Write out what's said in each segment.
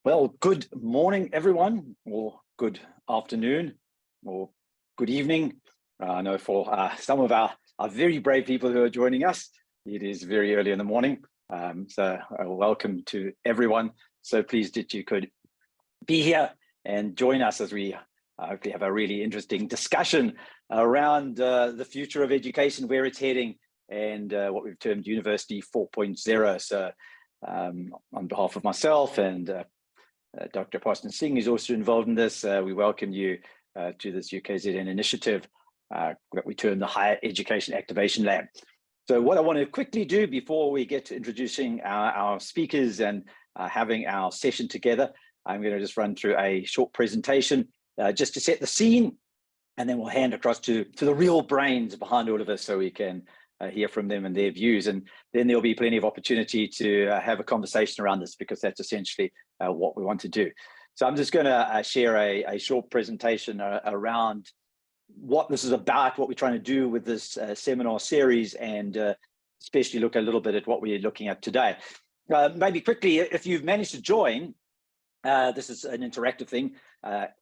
Well, good morning, everyone, or good afternoon, or good evening. I know for some of our very brave people who are joining us, it is very early in the morning. So welcome to everyone. So pleased that you could be here and join us as we hopefully have a really interesting discussion around the future of education, where it's heading, and what we've termed University 4.0. So on behalf of myself and Dr. Parson Singh is also involved in this. We welcome you to this UKZN initiative that we term the Higher Education Activation Lab. So what I want to quickly do before we get to introducing our speakers and having our session together, I'm going to just run through a short presentation just to set the scene, and then we'll hand across to the real brains behind all of this so we can hear from them and their views. And then there'll be plenty of opportunity to have a conversation around this, because that's essentially what we want to do. So I'm just going to share a short presentation around what this is about, what we're trying to do with this seminar series, and especially look a little bit at what we're looking at today. Maybe quickly, if you've managed to join, this is an interactive thing.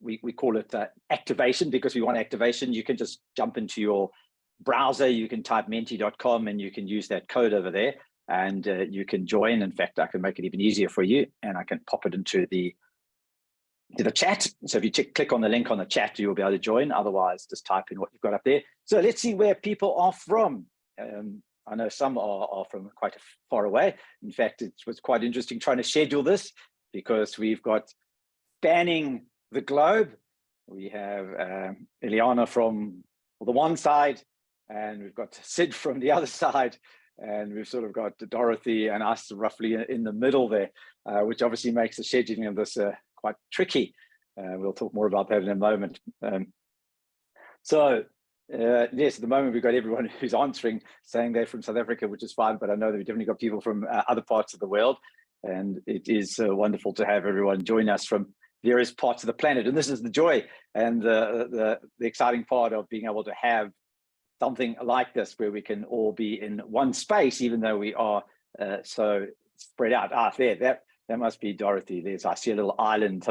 We call it activation because we want activation. You can just jump into your browser, you can type menti.com and you can use that code over there, and you can join. In fact, I can make it even easier for you, and I can pop it into the chat. So if you click on the link on the chat, you'll be able to join. Otherwise, just type in what you've got up there. So let's see where people are from. I know some are from quite far away. In fact, it was quite interesting trying to schedule this, because we've got spanning the globe. We have Eliana from the one side, and we've got Sid from the other side, and we've sort of got Dorothy and us roughly in the middle there, which obviously makes the scheduling of this quite tricky. We'll talk more about that in a moment. Yes, at the moment we've got everyone who's answering saying they're from South Africa, which is fine, but I know that we've definitely got people from other parts of the world, and it is wonderful to have everyone join us from various parts of the planet. And this is the joy and the exciting part of being able to have something like this, where we can all be in one space, even though we are so spread out. That must be Dorothy. I see a little island,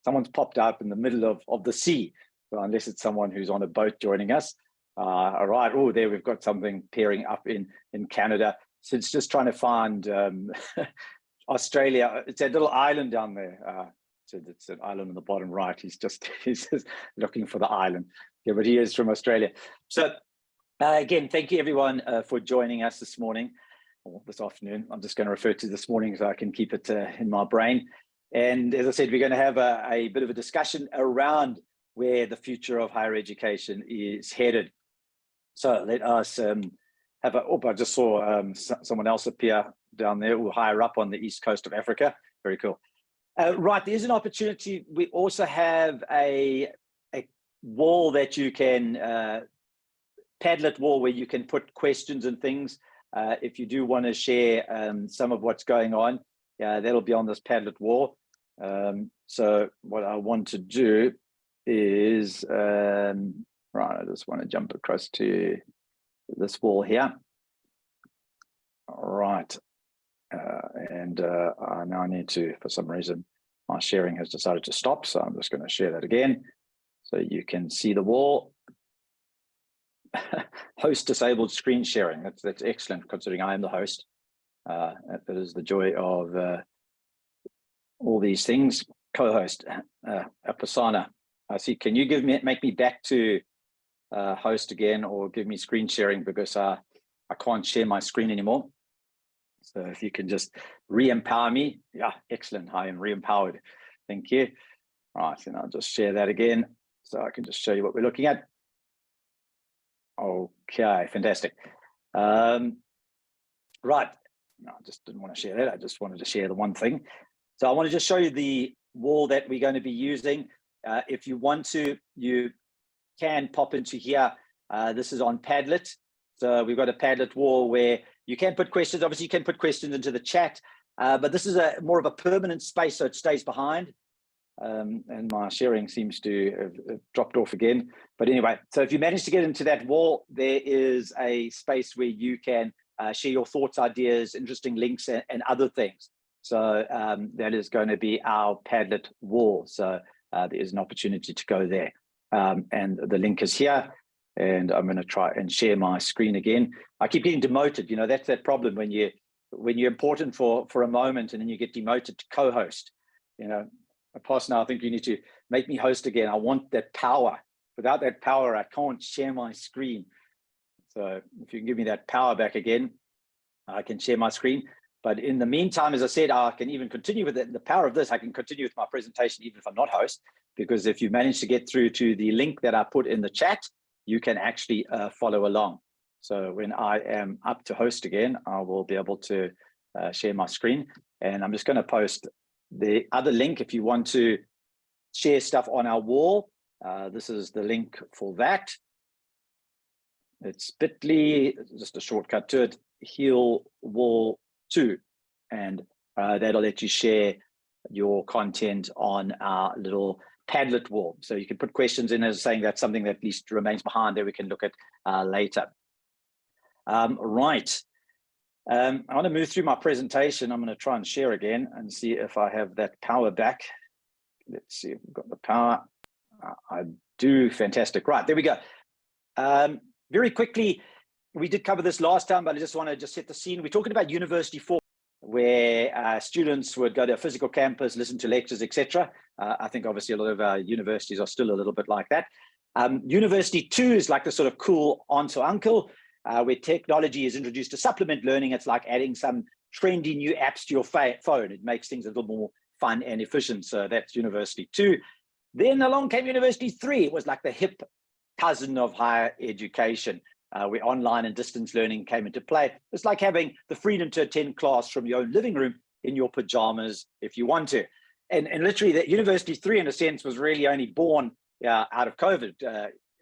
someone's popped up in the middle of the sea. So unless it's someone who's on a boat joining us. All right, oh, there we've got something pairing up in Canada. So it's just trying to find Australia. It's a little island down there. So it's an island on the bottom right. He's just looking for the island. Yeah, but he is from Australia. So again, thank you everyone for joining us this morning or this afternoon. I'm just going to refer to this morning so I can keep it in my brain. And as I said, we're going to have a bit of a discussion around where the future of higher education is headed. So let us have I just saw someone else appear down there, or higher up on the east coast of Africa. Very cool. Right, there's an opportunity. We also have a wall that you can Padlet wall, where you can put questions and things. If you do want to share some of what's going on, that'll be on this Padlet wall. So what I want to do is, right, I just want to jump across to this wall here. All right. And I now need to, for some reason, my sharing has decided to stop. So I'm just going to share that again so you can see the wall. Host disabled screen sharing. That's excellent, considering I am the host. That is the joy of all these things. Co-host, Apasana. I see. Can you make me back to host again, or give me screen sharing, because I can't share my screen anymore. So if you can just re-empower me. Yeah, excellent. I am re-empowered. Thank you. All right, and I'll just share that again so I can just show you what we're looking at. Okay, fantastic. Right, no, I just didn't want to share that. I just wanted to share the one thing. So I want to just show you the wall that we're going to be using. If you want to, you can pop into here. This is on Padlet. So we've got a Padlet wall where you can put questions. Obviously, you can put questions into the chat, but this is more of a permanent space, so it stays behind. And my sharing seems to have dropped off again. But anyway, so if you manage to get into that wall, there is a space where you can share your thoughts, ideas, interesting links, and other things. So that is going to be our Padlet wall. So there is an opportunity to go there. And the link is here. And I'm going to try and share my screen again. I keep getting demoted. You know, that's that problem when you're important for a moment and then you get demoted to co-host. You know, Pastor, now I think you need to make me host again. I want that power. Without that power, I can't share my screen. So if you can give me that power back again, I can share my screen. But in the meantime, as I said, I can even continue with the power of this. I can continue with my presentation even if I'm not host, because if you manage to get through to the link that I put in the chat, you can actually follow along. So when I am up to host again, I will be able to share my screen. And I'm just going to post the other link if you want to share stuff on our wall. This is the link for that. It's bit.ly, just a shortcut to it, Heal Wall 2. And that'll let you share your content on our little Padlet wall. So you can put questions in as saying that's something that at least remains behind there we can look at later. Right. I want to move through my presentation. I'm going to try and share again and see if I have that power back. Let's see if we've got the power. I do. Fantastic. Right, there we go. Very quickly, we did cover this last time, but I just want to set the scene. We're talking about University 4, where students would go to a physical campus, listen to lectures, etc. I think obviously a lot of our universities are still a little bit like that. University 2 is like the sort of cool aunt or uncle, where technology is introduced to supplement learning. It's like adding some trendy new apps to your phone. It makes things a little more fun and efficient. So that's University 2. Then along came University 3. It was like the hip cousin of higher education, where online and distance learning came into play. It's like having the freedom to attend class from your own living room in your pajamas if you want to. And literally that University 3 in a sense was really only born out of COVID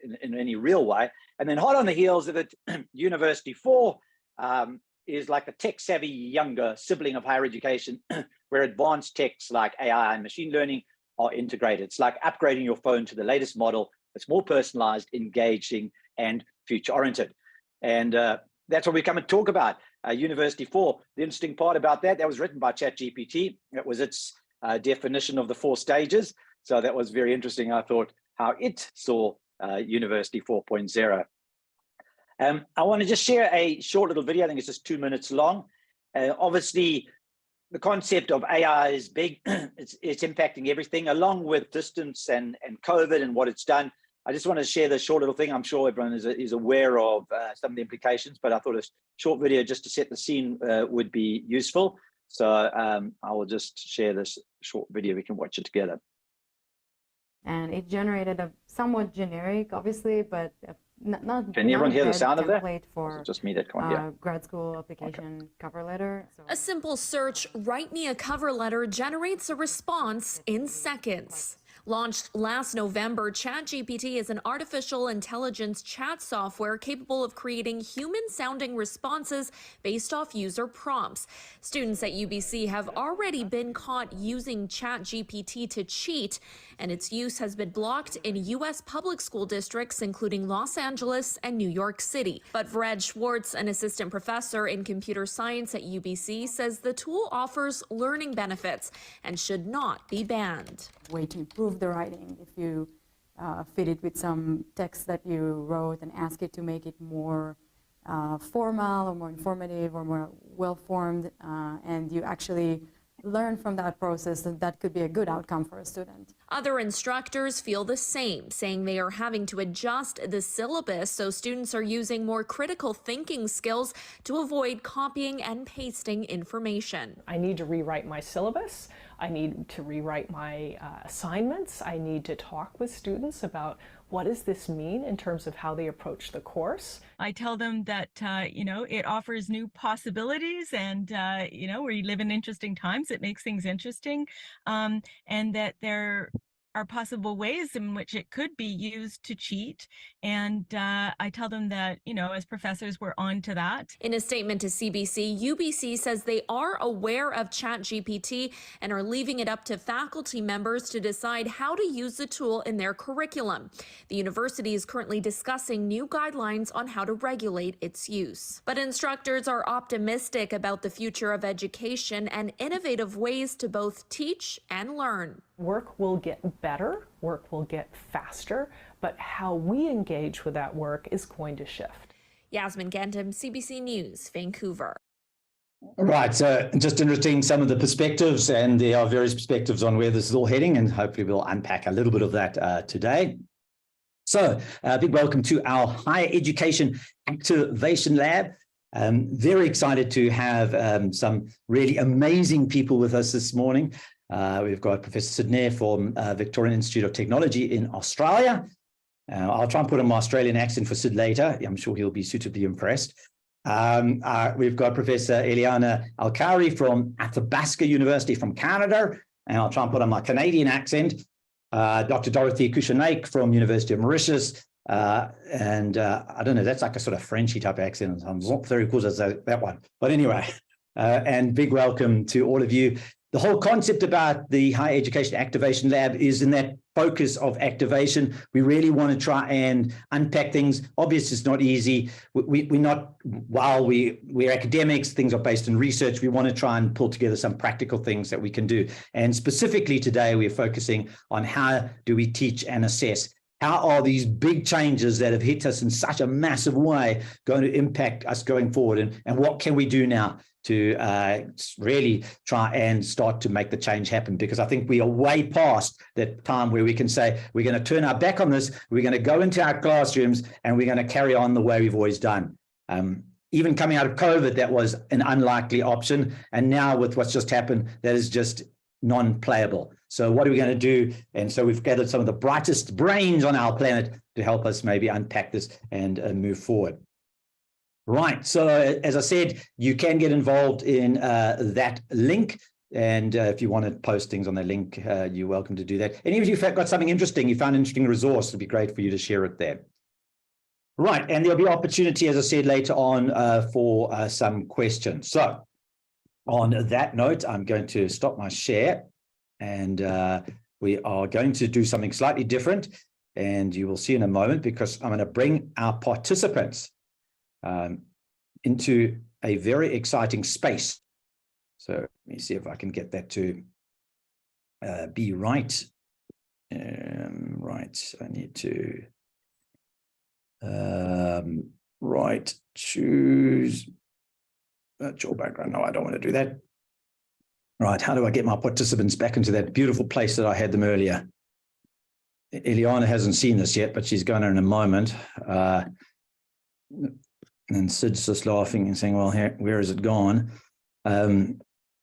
in any real way. And then hot on the heels of it, University 4 is like a tech-savvy younger sibling of higher education, where advanced techs like AI and machine learning are integrated. It's like upgrading your phone to the latest model. It's more personalized, engaging, and future-oriented. And that's what we come and talk about. University 4, the interesting part about that was written by ChatGPT. It was its definition of the 4 stages. So that was very interesting, I thought, how it saw University 4.0. I want to just share a short little video. I think it's just 2 minutes long. Obviously, the concept of AI is big. It's impacting everything, along with distance and COVID and what it's done. I just want to share this short little thing. I'm sure everyone is aware of some of the implications, but I thought a short video just to set the scene would be useful. So I will just share this short video. We can watch it together. And it generated a somewhat generic, obviously, but not. Can everyone hear the sound of that? For just me that can't hear. Grad school application cover letter. So. A simple search, "Write me a cover letter," generates a response in seconds. Launched last November, ChatGPT is an artificial intelligence chat software capable of creating human-sounding responses based off user prompts. Students at UBC have already been caught using ChatGPT to cheat, and its use has been blocked in U.S. public school districts, including Los Angeles and New York City. But Fred Schwartz, an assistant professor in computer science at UBC, says the tool offers learning benefits and should not be banned. Way to improve the writing if you fit it with some text that you wrote and ask it to make it more formal or more informative or more well-formed, and you actually learn from that process, and that could be a good outcome for a student. Other instructors feel the same, saying they are having to adjust the syllabus so students are using more critical thinking skills to avoid copying and pasting information. I need to rewrite my syllabus. I need to rewrite my assignments. I need to talk with students about what does this mean in terms of how they approach the course. I tell them that, it offers new possibilities and, we live in interesting times. It makes things interesting, and that there are possible ways in which it could be used to cheat. And I tell them that, as professors, we're on to that. In a statement to CBC, UBC says they are aware of ChatGPT and are leaving it up to faculty members to decide how to use the tool in their curriculum. The university is currently discussing new guidelines on how to regulate its use. But instructors are optimistic about the future of education and innovative ways to both teach and learn. Work will get better, work will get faster, but how we engage with that work is going to shift. Yasmin Gantam, CBC News, Vancouver. Right, so just interesting some of the perspectives, and there are various perspectives on where this is all heading, and hopefully we'll unpack a little bit of that today. So a big welcome to our Higher Education Activation Lab. Very excited to have some really amazing people with us this morning. We've got Professor Sid Nair from Victorian Institute of Technology in Australia. I'll try and put on my Australian accent for Sid later. I'm sure he'll be suitably impressed. We've got Professor Eliana Alkari from Athabasca University from Canada, and I'll try and put on my Canadian accent. Dr. Dorothy Kushanaik from University of Mauritius, and I don't know, that's like a sort of Frenchy type accent. I'm not very good at that one. But anyway, and big welcome to all of you. The whole concept about the Higher Education Activation Lab is in that focus of activation. We really want to try and unpack things. Obviously, it's not easy. We're not, while we're academics, things are based in research. We want to try and pull together some practical things that we can do. And specifically today, we're focusing on how do we teach and assess. How are these big changes that have hit us in such a massive way going to impact us going forward? And what can we do now to really try and start to make the change happen? Because I think we are way past that time where we can say, we're going to turn our back on this, we're going to go into our classrooms, and we're going to carry on the way we've always done. Even coming out of COVID, that was an unlikely option. And now with what's just happened, that is just non-playable. So what are we going to do? And so we've gathered some of the brightest brains on our planet to help us maybe unpack this and move forward. Right. So as I said, you can get involved in that link. And if you want to post things on that link, you're welcome to do that. And even if you've got something interesting, you found an interesting resource, it'd be great for you to share it there. Right. And there'll be opportunity, as I said, later on for some questions. So on that note, I'm going to stop my share, and we are going to do something slightly different. And you will see in a moment, because I'm going to bring our participants into a very exciting space. So let me see if I can get that to be right. Right, I need to choose virtual background. No, I don't want to do that. Right, how do I get my participants back into that beautiful place that I had them earlier? Eliana hasn't seen this yet, but she's going to in a moment. And Sid's just laughing and saying, well, where has it gone? I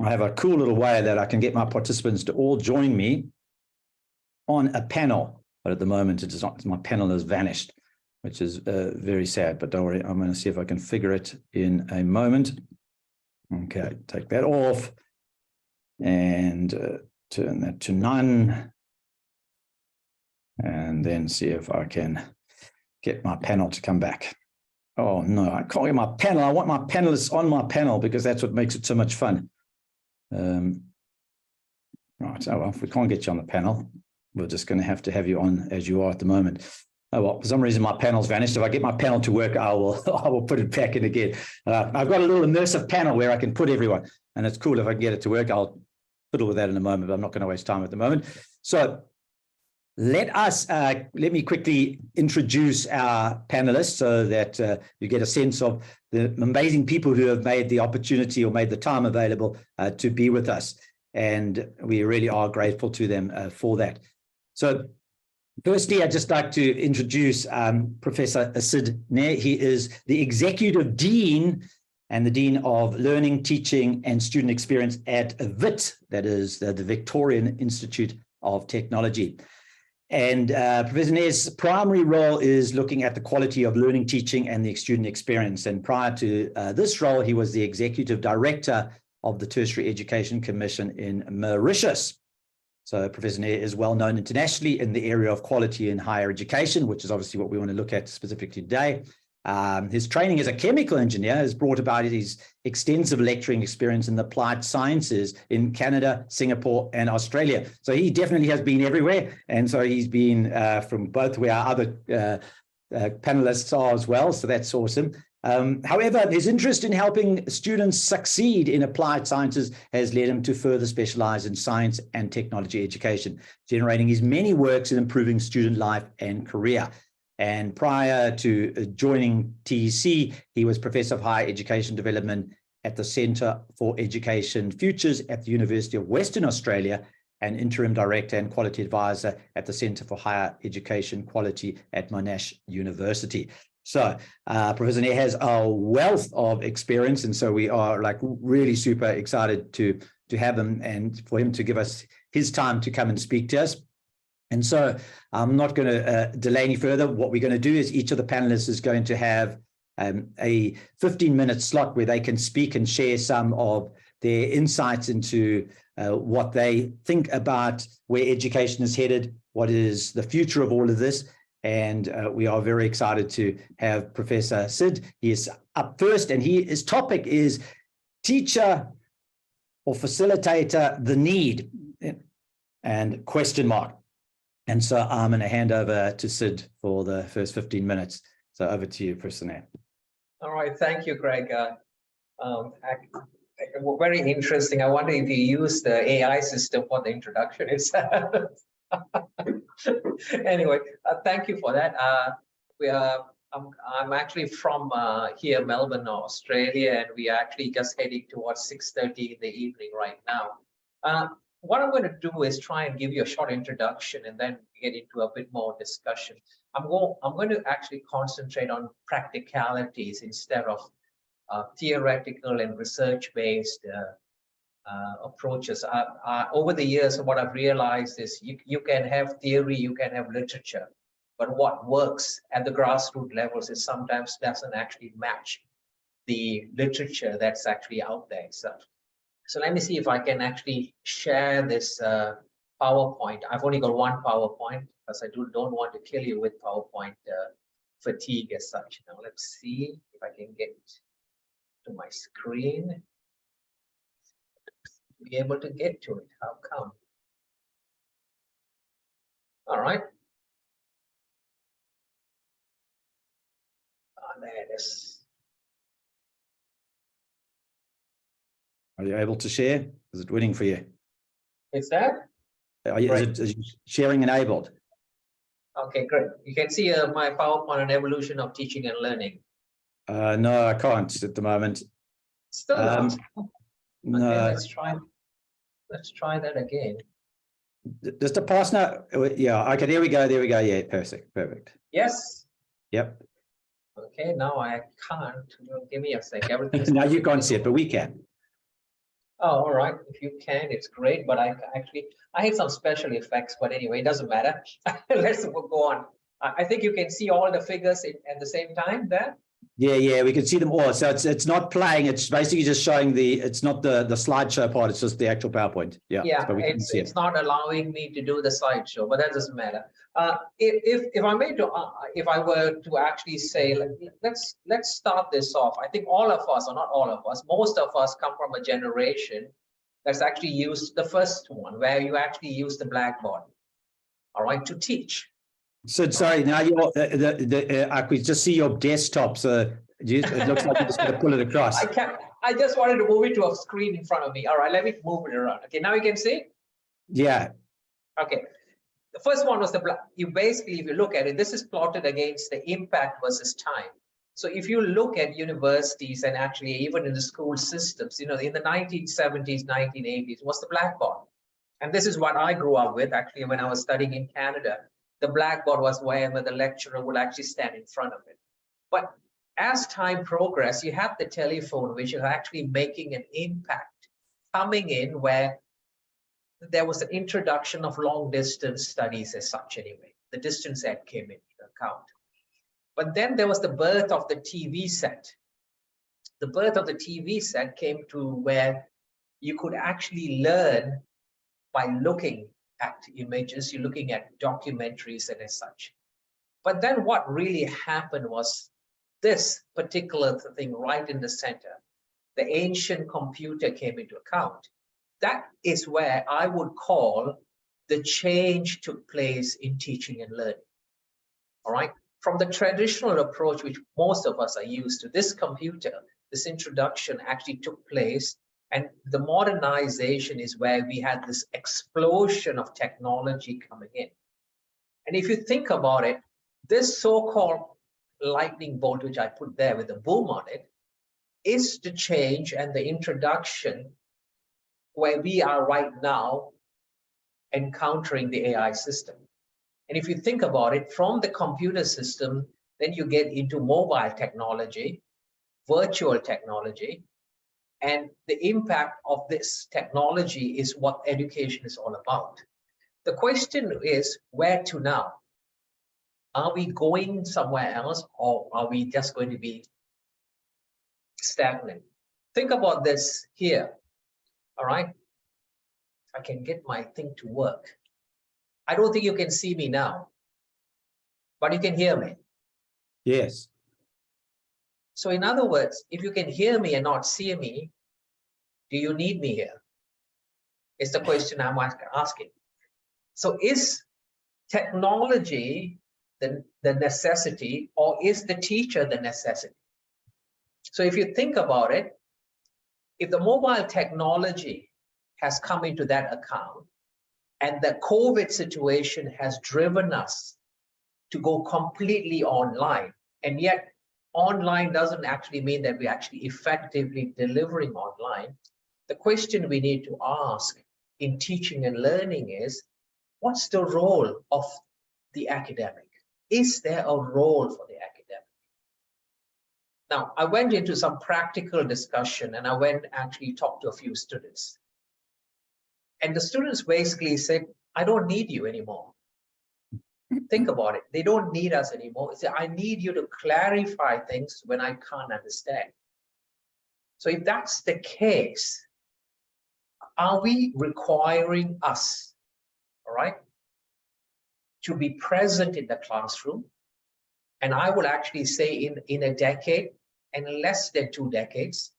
have a cool little way that I can get my participants to all join me on a panel. But at the moment, it is not, my panel has vanished, which is very sad. But don't worry, I'm going to see if I can figure it in a moment. Okay, take that off and turn that to none. And then see if I can get my panel to come back. Oh, no, I can't get my panel. I want my panelists on my panel because that's what makes it so much fun. Right, oh, well, if we can't get you on the panel, we're just going to have you on as you are at the moment. Oh, well, for some reason, my panel's vanished. If I get my panel to work, I will put it back in again. I've got a little immersive panel where I can put everyone, and it's cool if I can get it to work. I'll fiddle with that in a moment, but I'm not going to waste time at the moment. So let me quickly introduce our panelists so that you get a sense of the amazing people who have made the opportunity or made the time available to be with us. And we really are grateful to them for that. So firstly, I'd just like to introduce Professor Sid Nair. He is the Executive Dean and the Dean of Learning, Teaching and Student Experience at VIT, that is the Victorian Institute of Technology. And Professor Nair's primary role is looking at the quality of learning, teaching, and the student experience. And prior to this role, he was the Executive Director of the Tertiary Education Commission in Mauritius. So Professor Nair is well known internationally in the area of quality in higher education, which is obviously what we want to look at specifically today. His training as a chemical engineer has brought about his extensive lecturing experience in the applied sciences in Canada, Singapore, and Australia. So he definitely has been everywhere. And so he's been from both where our other panelists are as well. So that's awesome. However, his interest in helping students succeed in applied sciences has led him to further specialize in science and technology education, generating his many works in improving student life and career. And prior to joining TEC, he was Professor of Higher Education Development at the Centre for Education Futures at the University of Western Australia, and Interim Director and Quality Advisor at the Centre for Higher Education Quality at Monash University. So Professor Nair has a wealth of experience, and so we are like really super excited to have him and for him to give us his time to come and speak to us. And so I'm not going to delay any further. What we're going to do is each of the panelists is going to have a 15-minute slot where they can speak and share some of their insights into what they think about where education is headed, what is the future of all of this. And we are very excited to have Professor Sid. He is up first, and his topic is teacher or facilitator, the need, and question mark. And so I'm going to hand over to Sid for the first 15 minutes. So over to you, Professor Nair. All right, thank you, Greg. Very interesting. I wonder if you use the AI system for the introduction itself. Anyway, thank you for that. I'm actually from here, Melbourne, Australia, and we are actually just heading towards 6:30 in the evening right now. What I'm going to do is try and give you a short introduction and then get into a bit more discussion. I'm going to actually concentrate on practicalities instead of theoretical and research-based approaches. Over the years, what I've realized is you can have theory, you can have literature, but what works at the grassroots levels is sometimes doesn't actually match the literature that's actually out there itself. So let me see if I can actually share this PowerPoint. I've only got one PowerPoint because I don't want to kill you with PowerPoint fatigue as such. Now let's see if I can get to my screen. Be able to get to it. How come? All right. There it is. Are you able to share? Is it winning for you? Is that? Is sharing enabled? Okay, great. You can see my PowerPoint on evolution of teaching and learning. No, I can't at the moment. Still not. No. Okay, let's try that again. Just a pass now. Yeah, okay, there we go. Yeah, perfect. Yes. Yep. Okay, now I can't. Give me a sec. Everything's now you can't see it, but we can. Oh, all right. If you can, it's great. But I had some special effects, but anyway, it doesn't matter. Let's go on. I think you can see all the figures at the same time there. Yeah, we can see them all. So it's not playing. It's basically just showing it's not the slideshow part. It's just the actual PowerPoint. Yeah. But it's not allowing me to do the slideshow, but that doesn't matter. If I were to actually say, let's start this off. I think all of us, or not all of us, most of us come from a generation that's actually used the first one, where you actually use the blackboard, all right, to teach. So sorry, now I could just see your desktop. So it looks like you're just going to pull it across. I just wanted to move it to a screen in front of me. All right, let me move it around. Okay, now you can see. Yeah. Okay. The first one was basically, if you look at it, this is plotted against the impact versus time. So if you look at universities and actually even in the school systems, in the 1970s, 1980s was the blackboard. And this is what I grew up with actually when I was studying in Canada. The blackboard was where the lecturer would actually stand in front of it. But as time progressed, you have the telephone, which is actually making an impact coming in, where there was an introduction of long distance studies as such anyway. The distance ed came into account. But then there was the birth of the TV set. The birth of the TV set came to where you could actually learn by looking at images, you're looking at documentaries and as such. But then what really happened was this particular thing right in the center, the ancient computer came into account. That is where I would call the change took place in teaching and learning. All right. From the traditional approach, which most of us are used to, this computer, this introduction actually took place. And the modernization is where we had this explosion of technology coming in. And if you think about it, this so-called lightning bolt, which I put there with a boom on it, is the change and the introduction where we are right now encountering the AI system. And if you think about it, from the computer system, then you get into mobile technology, virtual technology, and the impact of this technology is what education is all about. The question is, where to now? Are we going somewhere else, or are we just going to be stagnant? Think about this here, all right? I can get my thing to work. I don't think you can see me now, but you can hear me. Yes. So in other words, if you can hear me and not see me, do you need me here? Is the question I'm asking. So is technology the necessity, or is the teacher the necessity? So if you think about it, if the mobile technology has come into that account, and the COVID situation has driven us to go completely online, and yet online doesn't actually mean that we're actually effectively delivering online. The question we need to ask in teaching and learning is, what's the role of the academic? Is there a role for the academic? Now, I went into some practical discussion, and I went actually talked to a few students. And the students basically said, I don't need you anymore. Think about it. They don't need us anymore. They say, I need you to clarify things when I can't understand. So if that's the case, are we requiring us, all right, to be present in the classroom? And I will actually say in a decade, and less than 2 decades,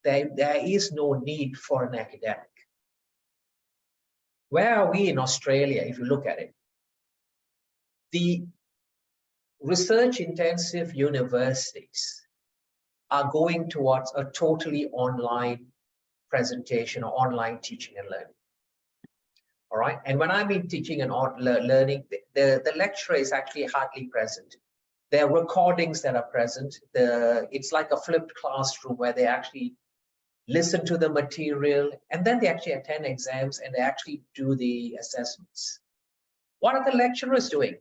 there is no need for an academic. Where are we in Australia, if you look at it? The research-intensive universities are going towards a totally online presentation or online teaching and learning. All right, and when I mean teaching and learning, the lecturer is actually hardly present. There are recordings that are present. It's like a flipped classroom where they actually listen to the material, and then they actually attend exams and they actually do the assessments. What are the lecturers doing?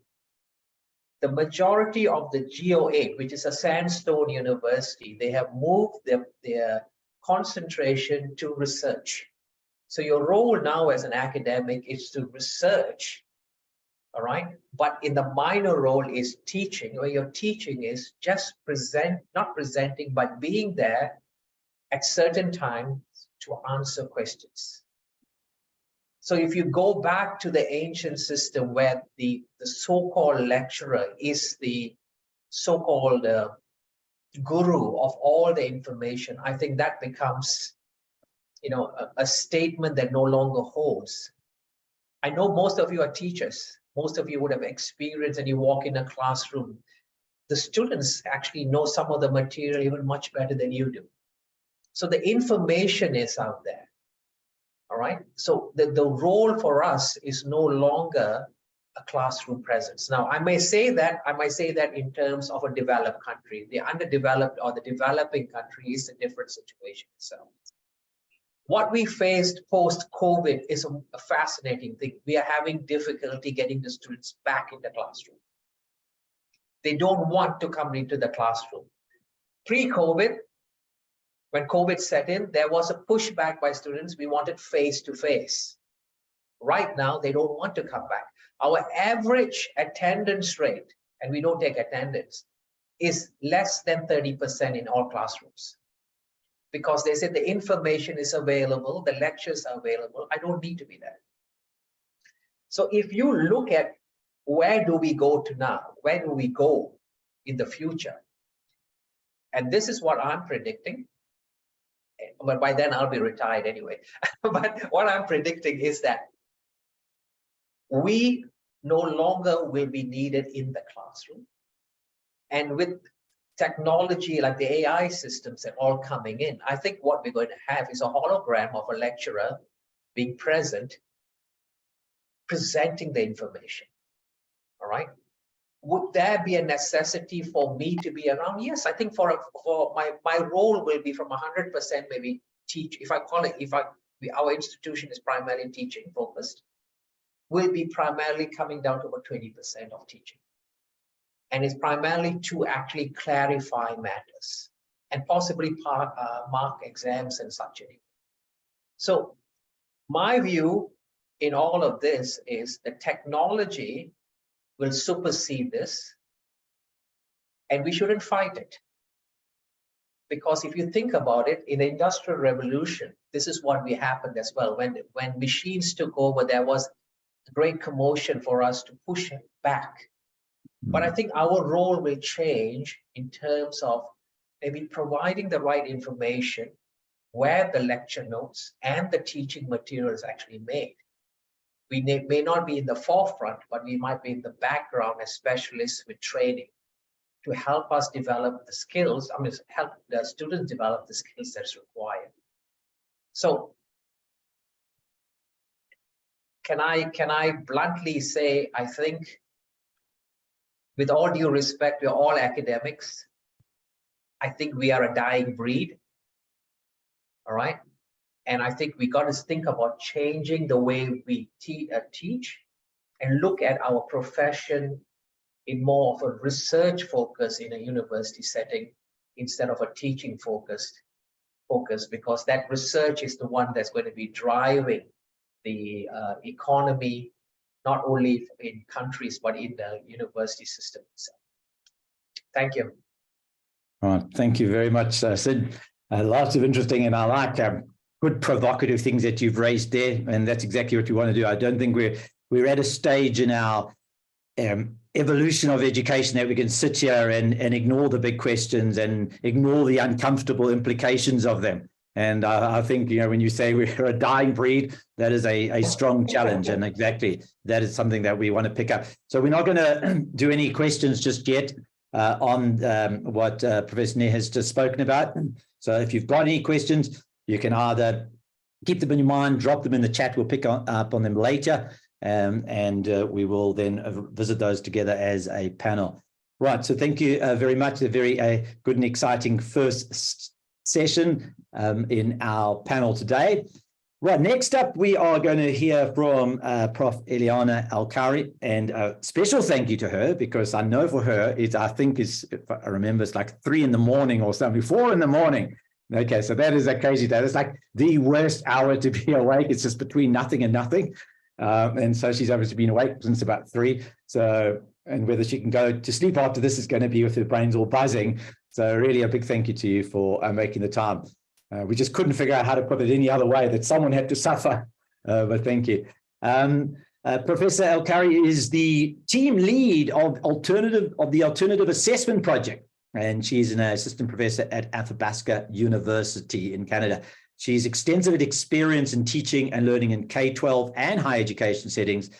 The majority of the GO8, which is a sandstone university, they have moved their concentration to research. So your role now as an academic is to research, all right? But in the minor role is teaching, where your teaching is just not presenting, but being there at certain times to answer questions. So if you go back to the ancient system where the so-called lecturer is the so-called guru of all the information, I think that becomes, you know, a statement that no longer holds. I know most of you are teachers. Most of you would have experienced, and you walk in a classroom, the students actually know some of the material even much better than you do. So the information is out there, all right? So the role for us is no longer a classroom presence. Now, I may say that in terms of a developed country. The underdeveloped or the developing country is a different situation itself. What we faced post-COVID is a fascinating thing. We are having difficulty getting the students back in the classroom. They don't want to come into the classroom. Pre-COVID, when COVID set in, there was a pushback by students. We wanted face-to-face. Right now, they don't want to come back. Our average attendance rate, and we don't take attendance, is less than 30% in all classrooms. Because they said the information is available, the lectures are available, I don't need to be there. So if you look at where do we go to now, where do we go in the future? And this is what I'm predicting. But by then I'll be retired anyway. But what I'm predicting is that we no longer will be needed in the classroom. And with technology like the AI systems and all coming in, I think what we're going to have is a hologram of a lecturer being present, presenting the information. All right. Would there be a necessity for me to be around? Yes, I think for my role will be from 100% maybe teach. If I call it, our institution is primarily teaching focused, will be primarily coming down to about 20% of teaching. And it's primarily to actually clarify matters and possibly mark exams and such. So my view in all of this is the technology will supersede this, and we shouldn't fight it. Because if you think about it, in the Industrial Revolution, this is what happened as well. When machines took over, there was a great commotion for us to push it back. But I think our role will change in terms of maybe providing the right information where the lecture notes and the teaching material is actually made. We may not be in the forefront, but we might be in the background as specialists with training to help us develop the skills, help the students develop the skills that's required. So can I bluntly say, I think, with all due respect, we're all academics. I think we are a dying breed. All right. And I think we got to think about changing the way we teach and look at our profession in more of a research focus in a university setting instead of a teaching focus, because that research is the one that's going to be driving the economy, not only in countries, but in the university system itself. Thank you. All right, thank you very much, Sid. Lots of interesting, and I like good provocative things that you've raised there, and that's exactly what we want to do. I don't think we're at a stage in our evolution of education that we can sit here and ignore the big questions and ignore the uncomfortable implications of them. And I think, when you say we're a dying breed, that is a strong challenge, and exactly that is something that we want to pick up. So we're not going to do any questions just yet on what Professor Nair has just spoken about. So if you've got any questions, you can either keep them in your mind, drop them in the chat. We'll pick up on them later, and we will then visit those together as a panel. Right, so thank you very much. A very good and exciting first session in our panel today. Right, next up, we are going to hear from Prof. Eliana Alkari, and a special thank you to her, because I know for her, if I remember, it's like 3 in the morning or something, 4 in the morning. Okay, so that is a crazy day. It's like the worst hour to be awake. It's just between nothing and nothing. And so she's obviously been awake since about 3. So, and whether she can go to sleep after this is going to be with her brains all buzzing. So really a big thank you to you for making the time. We just couldn't figure out how to put it any other way, that someone had to suffer, but thank you. Professor Alkari is the team lead of the Alternative Assessment Project, and she's an assistant professor at Athabasca University in Canada. She's extensive experience in teaching and learning in K-12 and higher education settings,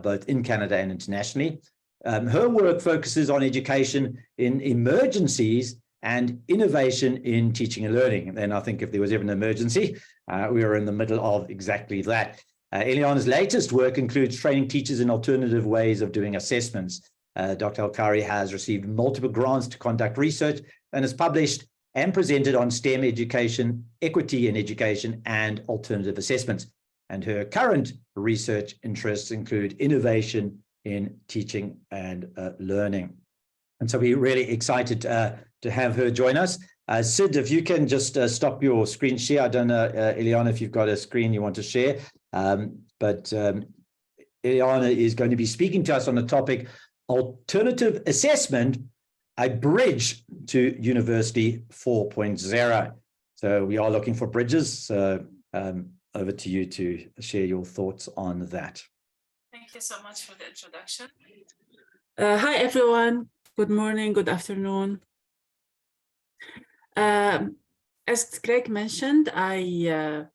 both in Canada and internationally. Her work focuses on education in emergencies and innovation in teaching and learning. And I think if there was ever an emergency, we were in the middle of exactly that. Eliana's latest work includes training teachers in alternative ways of doing assessments. Dr. Alkari has received multiple grants to conduct research and has published and presented on STEM education, equity in education, and alternative assessments. And her current research interests include innovation in teaching and learning. And so we're really excited to have her join us. Sid, if you can just stop your screen share. I don't know, Eliana, if you've got a screen you want to share, but Eliana is going to be speaking to us on the topic Alternative Assessment, a Bridge to University 4.0. So we are looking for bridges. So over to you to share your thoughts on that. Thank Thank you so much for the introduction. Hi, everyone. Good morning, good afternoon. As Greg mentioned, I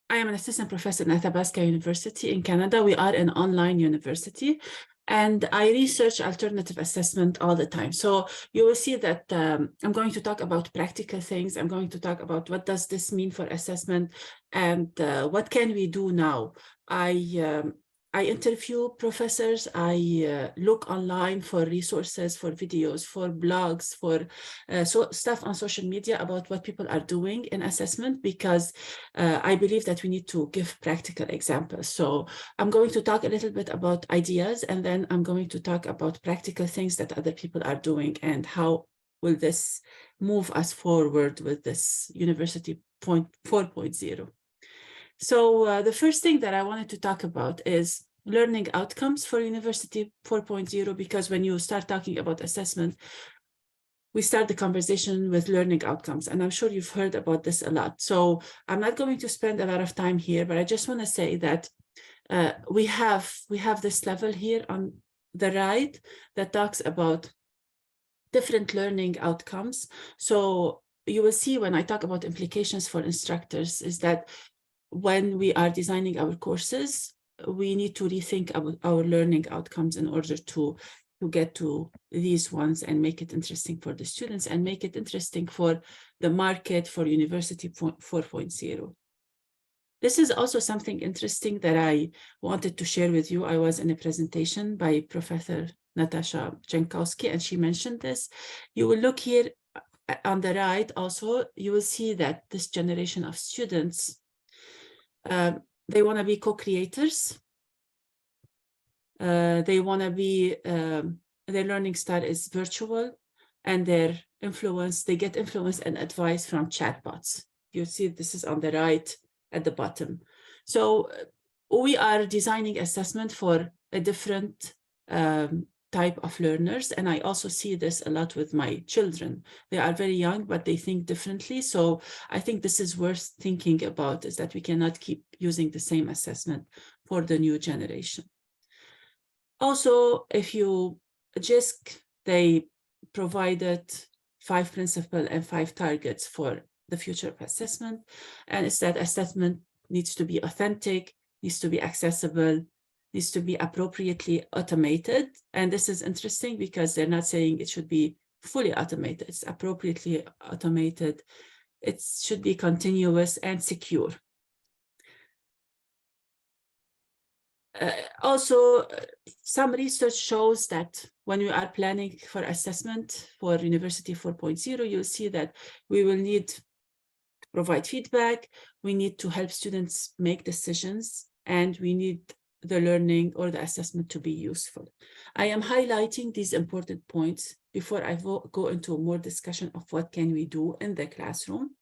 am an assistant professor at Athabasca University in Canada. We are an online university, and I research alternative assessment all the time. So you will see that I'm going to talk about practical things. I'm going to talk about what does this mean for assessment and what can we do now. I interview professors, I look online for resources, for videos, for blogs, for stuff on social media about what people are doing in assessment, because I believe that we need to give practical examples. So I'm going to talk a little bit about ideas, and then I'm going to talk about practical things that other people are doing and how will this move us forward with this University 4.0. So the first thing that I wanted to talk about is learning outcomes for University 4.0, because when you start talking about assessment, we start the conversation with learning outcomes. And I'm sure you've heard about this a lot. So I'm not going to spend a lot of time here, but I just want to say that we have this level here on the right that talks about different learning outcomes. So you will see when I talk about implications for instructors is that when we are designing our courses, we need to rethink about our learning outcomes in order to get to these ones and make it interesting for the students and make it interesting for the market for University 4.0. This is also something interesting that I wanted to share with you. I was in a presentation by Professor Natasha Jankowski, and she mentioned this. You will look here on the right also, you will see that this generation of students, they want to be co-creators. They want to be, their learning style is virtual, and their influence, they get influence and advice from chatbots. You see this is on the right at the bottom. So we are designing assessment for a different type of learners. And I also see this a lot with my children. They are very young, but they think differently. So I think this is worth thinking about, is that we cannot keep using the same assessment for the new generation. Also, if you JISC, they provided 5 principles and 5 targets for the future of assessment. And it's that assessment needs to be authentic, needs to be accessible, needs to be appropriately automated. And this is interesting because they're not saying it should be fully automated. It's appropriately automated. It should be continuous and secure. Also, some research shows that when we are planning for assessment for University 4.0, you'll see that we will need to provide feedback, we need to help students make decisions, and we need the learning or the assessment to be useful. I am highlighting these important points before I go into more discussion of what can we do in the classroom.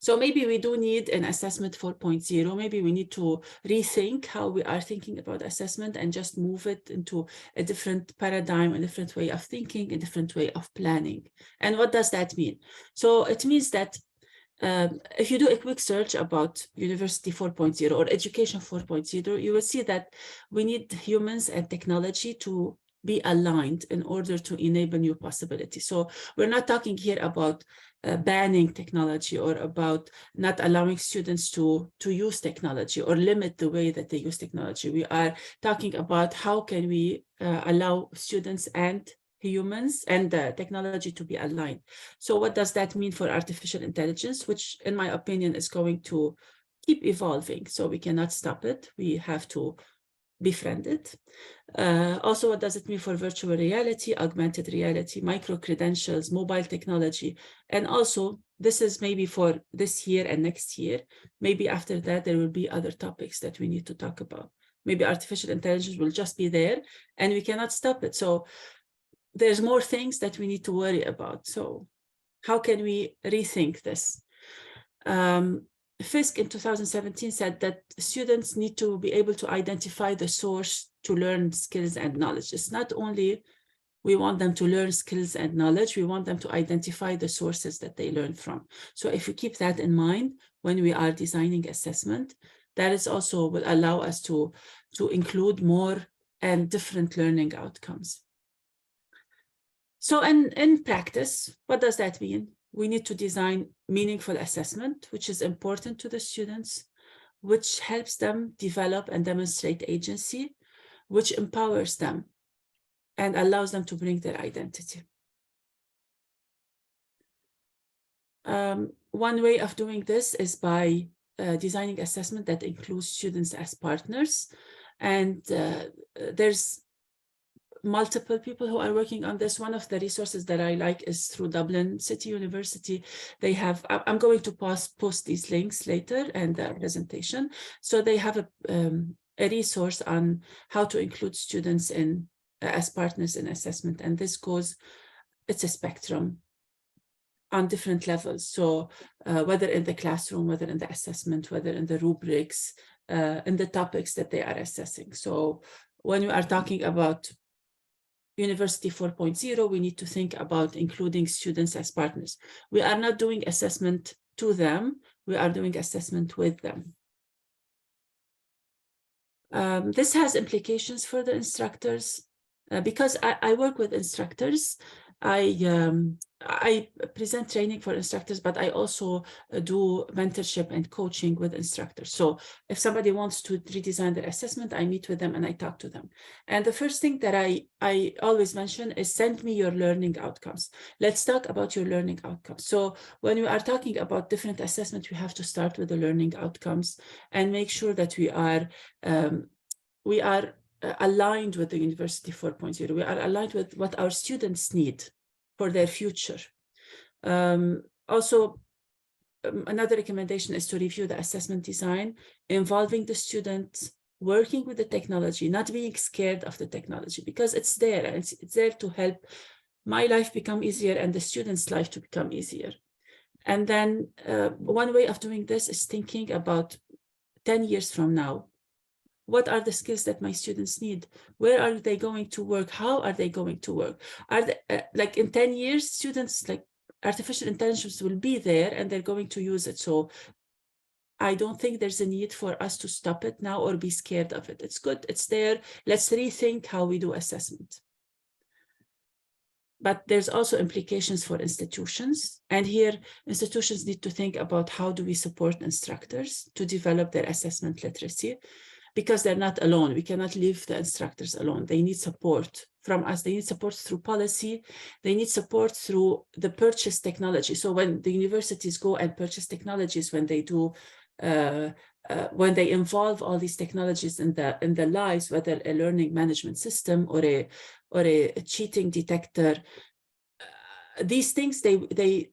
So maybe we do need an assessment 4.0. Maybe we need to rethink how we are thinking about assessment and just move it into a different paradigm, a different way of thinking, a different way of planning. And what does that mean? So it means that if you do a quick search about University 4.0 or Education 4.0, you will see that we need humans and technology to be aligned in order to enable new possibilities. So we're not talking here about banning technology or about not allowing students to use technology or limit the way that they use technology. We are talking about how can we allow students and humans and technology to be aligned. So what does that mean for artificial intelligence, which in my opinion is going to keep evolving. So we cannot stop it. We have to befriend it. Also, what does it mean for virtual reality, augmented reality, micro-credentials, mobile technology? And also, this is maybe for this year and next year. Maybe after that, there will be other topics that we need to talk about. Maybe artificial intelligence will just be there and we cannot stop it. So there's more things that we need to worry about. So how can we rethink this? Fisk in 2017 said that students need to be able to identify the source to learn skills and knowledge. It's not only we want them to learn skills and knowledge, we want them to identify the sources that they learn from. So if we keep that in mind when we are designing assessment, That is also will allow us to include more and different learning outcomes. So in practice, what does that mean? We need to design meaningful assessment, which is important to the students, which helps them develop and demonstrate agency, which empowers them and allows them to bring their identity. One way of doing this is by designing assessment that includes students as partners. And there's multiple people who are working on this. One of the resources that I like is through Dublin City University. They have, I'm going to post these links later and the presentation. So they have a resource on how to include students in as partners in assessment. And this goes, it's a spectrum on different levels. So whether in the classroom, whether in the assessment, whether in the rubrics, in the topics that they are assessing. So when we are talking about University 4.0, we need to think about including students as partners. We are not doing assessment to them, we are doing assessment with them. This has implications for the instructors. Because I work with instructors, I present training for instructors, but I also do mentorship and coaching with instructors. So if somebody wants to redesign their assessment, I meet with them and I talk to them. And the first thing that I always mention is send me your learning outcomes. Let's talk about your learning outcomes. So when we are talking about different assessments, we have to start with the learning outcomes and make sure that we are aligned with the University 4.0. We are aligned with what our students need for their future. Also, another recommendation is to review the assessment design, involving the students, working with the technology, not being scared of the technology, because it's there, and it's there to help my life become easier and the students' life to become easier. And then one way of doing this is thinking about 10 years from now. What are the skills that my students need? Where are they going to work? How are they going to work? Are they, like in 10 years, students like artificial intelligence will be there and they're going to use it. So I don't think there's a need for us to stop it now or be scared of it. It's good, it's there. Let's rethink how we do assessment. But there's also implications for institutions. And here, institutions need to think about how do we support instructors to develop their assessment literacy, because they're not alone. We cannot leave the instructors alone. They need support from us. They need support through policy. They need support through the purchase technology. So when the universities go and purchase technologies, when they do, when they involve all these technologies in the lives, whether a learning management system or a cheating detector, these things they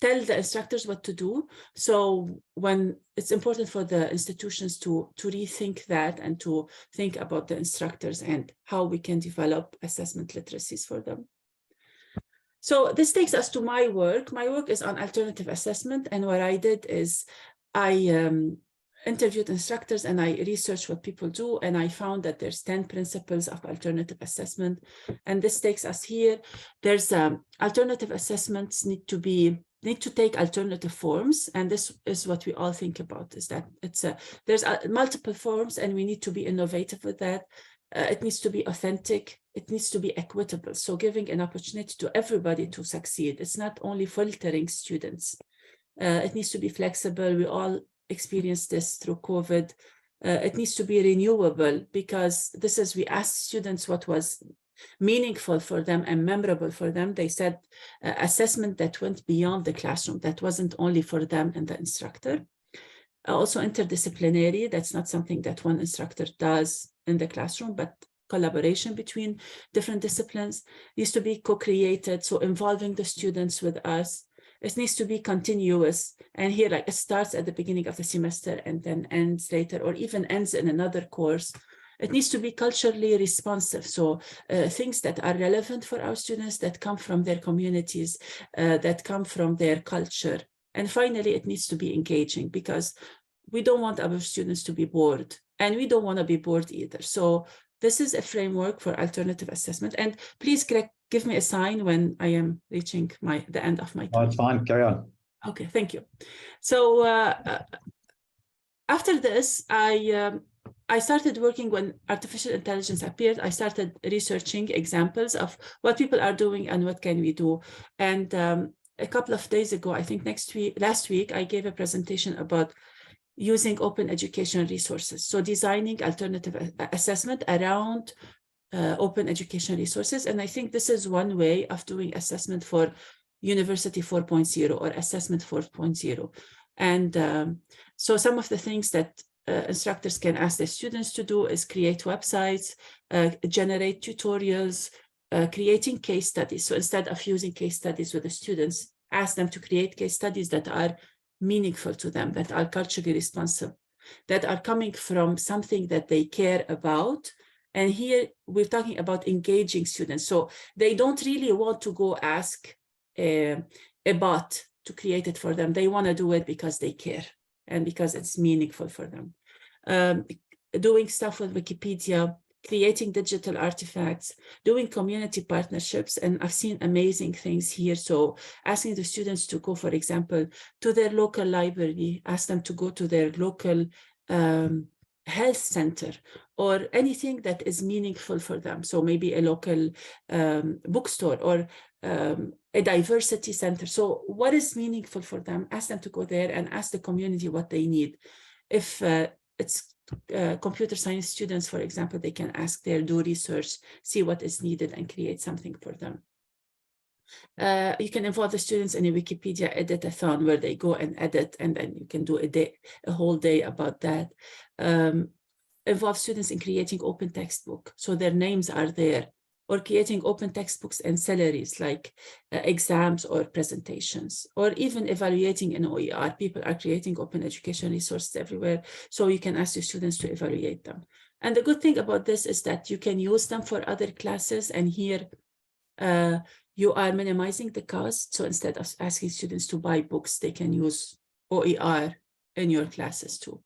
tell the instructors what to do. So when it's important for the institutions to rethink that and to think about the instructors and how we can develop assessment literacies for them. So this takes us to my work. My work is on alternative assessment. And what I did is I interviewed instructors and I researched what people do. And I found that there's 10 principles of alternative assessment. And this takes us here. There's alternative assessments need to take alternative forms, and this is what we all think about, is that there's multiple forms and we need to be innovative with that. It needs to be authentic, it needs to be equitable, so giving an opportunity to everybody to succeed. It's not only filtering students. It needs to be flexible. We all experienced this through COVID. It needs to be renewable, because we asked students what was meaningful for them and memorable for them. They said assessment that went beyond the classroom, that wasn't only for them and the instructor. Also interdisciplinary, that's not something that one instructor does in the classroom, but collaboration between different disciplines. Needs to be co-created, so involving the students with us. It needs to be continuous, and here like it starts at the beginning of the semester and then ends later, or even ends in another course. It needs to be culturally responsive, so things that are relevant for our students, that come from their communities, that come from their culture. And finally, it needs to be engaging, because we don't want our students to be bored, and we don't want to be bored either. So this is a framework for alternative assessment. And please, Greg, give me a sign when I am reaching the end of my talk. Oh, it's fine, carry on. Okay, thank you. So after this, I started working when artificial intelligence appeared. I started researching examples of what people are doing and what can we do. And a couple of days ago, I think last week, I gave a presentation about using open education resources. So designing alternative assessment around open education resources. And I think this is one way of doing assessment for University 4.0 or Assessment 4.0. And so some of the things that instructors can ask their students to do is create websites, generate tutorials, creating case studies. So instead of using case studies with the students, ask them to create case studies that are meaningful to them, that are culturally responsive, that are coming from something that they care about. And here we're talking about engaging students. So they don't really want to go ask a bot to create it for them. They want to do it because they care and because it's meaningful for them. Doing stuff with Wikipedia, creating digital artifacts, doing community partnerships. And I've seen amazing things here. So asking the students to go, for example, to their local library, ask them to go to their local health center or anything that is meaningful for them. So maybe a local bookstore or a diversity center. So what is meaningful for them? Ask them to go there and ask the community what they need. If it's computer science students, for example, they can ask there, do research, see what is needed and create something for them. You can involve the students in a Wikipedia edit-a-thon where they go and edit, and then you can do a whole day about that. Involve students in creating open textbook, so their names are there, or creating open textbooks and ancillaries like exams or presentations, or even evaluating in OER. People are creating open education resources everywhere, so you can ask the students to evaluate them. And the good thing about this is that you can use them for other classes, and here you are minimizing the cost. So instead of asking students to buy books, they can use OER in your classes too.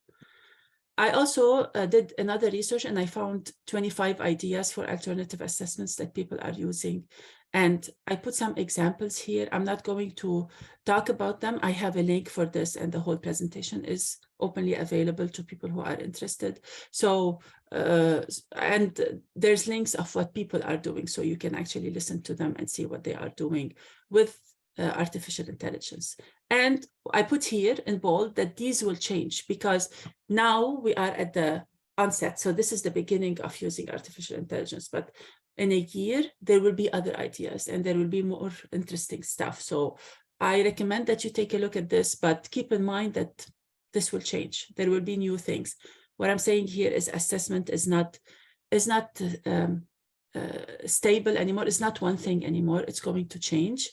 I also did another research, and I found 25 ideas for alternative assessments that people are using. And I put some examples here. I'm not going to talk about them. I have a link for this, and the whole presentation is openly available to people who are interested. So, and there's links of what people are doing, so you can actually listen to them and see what they are doing with artificial intelligence. And I put here in bold that these will change, because now we are at the onset. So this is the beginning of using artificial intelligence, but in a year, there will be other ideas and there will be more interesting stuff. So I recommend that you take a look at this, but keep in mind that this will change. There will be new things. What I'm saying here is assessment is not stable anymore. It's not one thing anymore. It's going to change.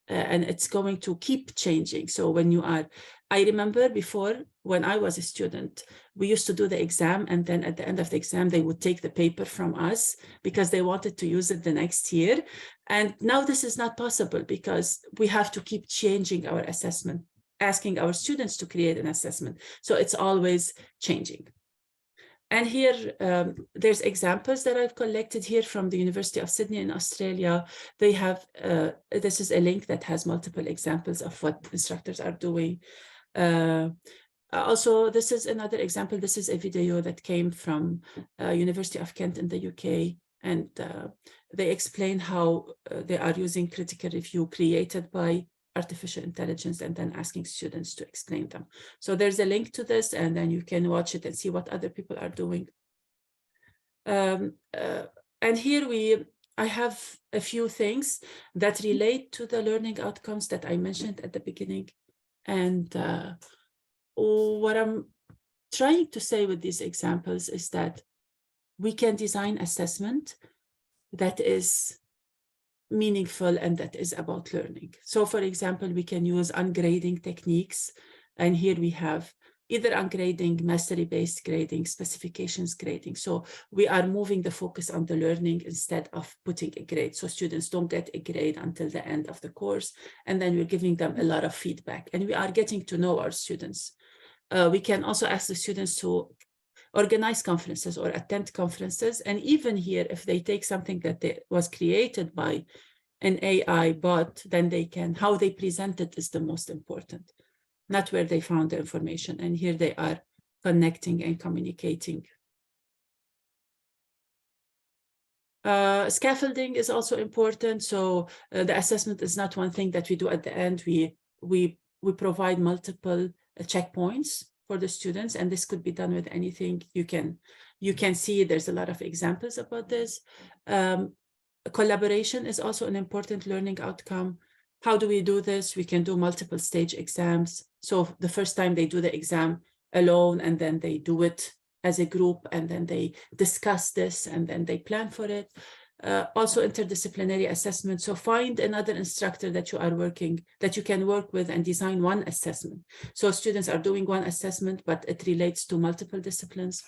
And it's going to keep changing. So when you are, I remember before when I was a student, we used to do the exam, and then at the end of the exam, they would take the paper from us because they wanted to use it the next year. And now this is not possible because we have to keep changing our assessment, asking our students to create an assessment. So it's always changing. And here, there's examples that I've collected here from the University of Sydney in Australia. They have, this is a link that has multiple examples of what instructors are doing. Also, this is another example. This is a video that came from University of Kent in the UK. And they explain how they are using critical review created by artificial intelligence and then asking students to explain them. So there's a link to this, and then you can watch it and see what other people are doing. And here I have a few things that relate to the learning outcomes that I mentioned at the beginning. And what I'm trying to say with these examples is that we can design assessment that is meaningful and that is about learning. So for example, we can use ungrading techniques. And here we have either ungrading, mastery-based grading, specifications grading. So we are moving the focus on the learning instead of putting a grade. So students don't get a grade until the end of the course. And then we're giving them a lot of feedback. And we are getting to know our students. We can also ask the students to organize conferences or attend conferences. And even here, if they take something that was created by an AI bot, then how they present it is the most important, not where they found the information. And here they are connecting and communicating. Scaffolding is also important. So the assessment is not one thing that we do at the end. We provide multiple checkpoints for the students, and this could be done with anything. You can see there's a lot of examples about this. Collaboration is also an important learning outcome. How do we do this? We can do multiple stage exams. So the first time they do the exam alone, and then they do it as a group, and then they discuss this, and then they plan for it. Also interdisciplinary assessment. So find another instructor that you can work with and design one assessment. So students are doing one assessment, but it relates to multiple disciplines.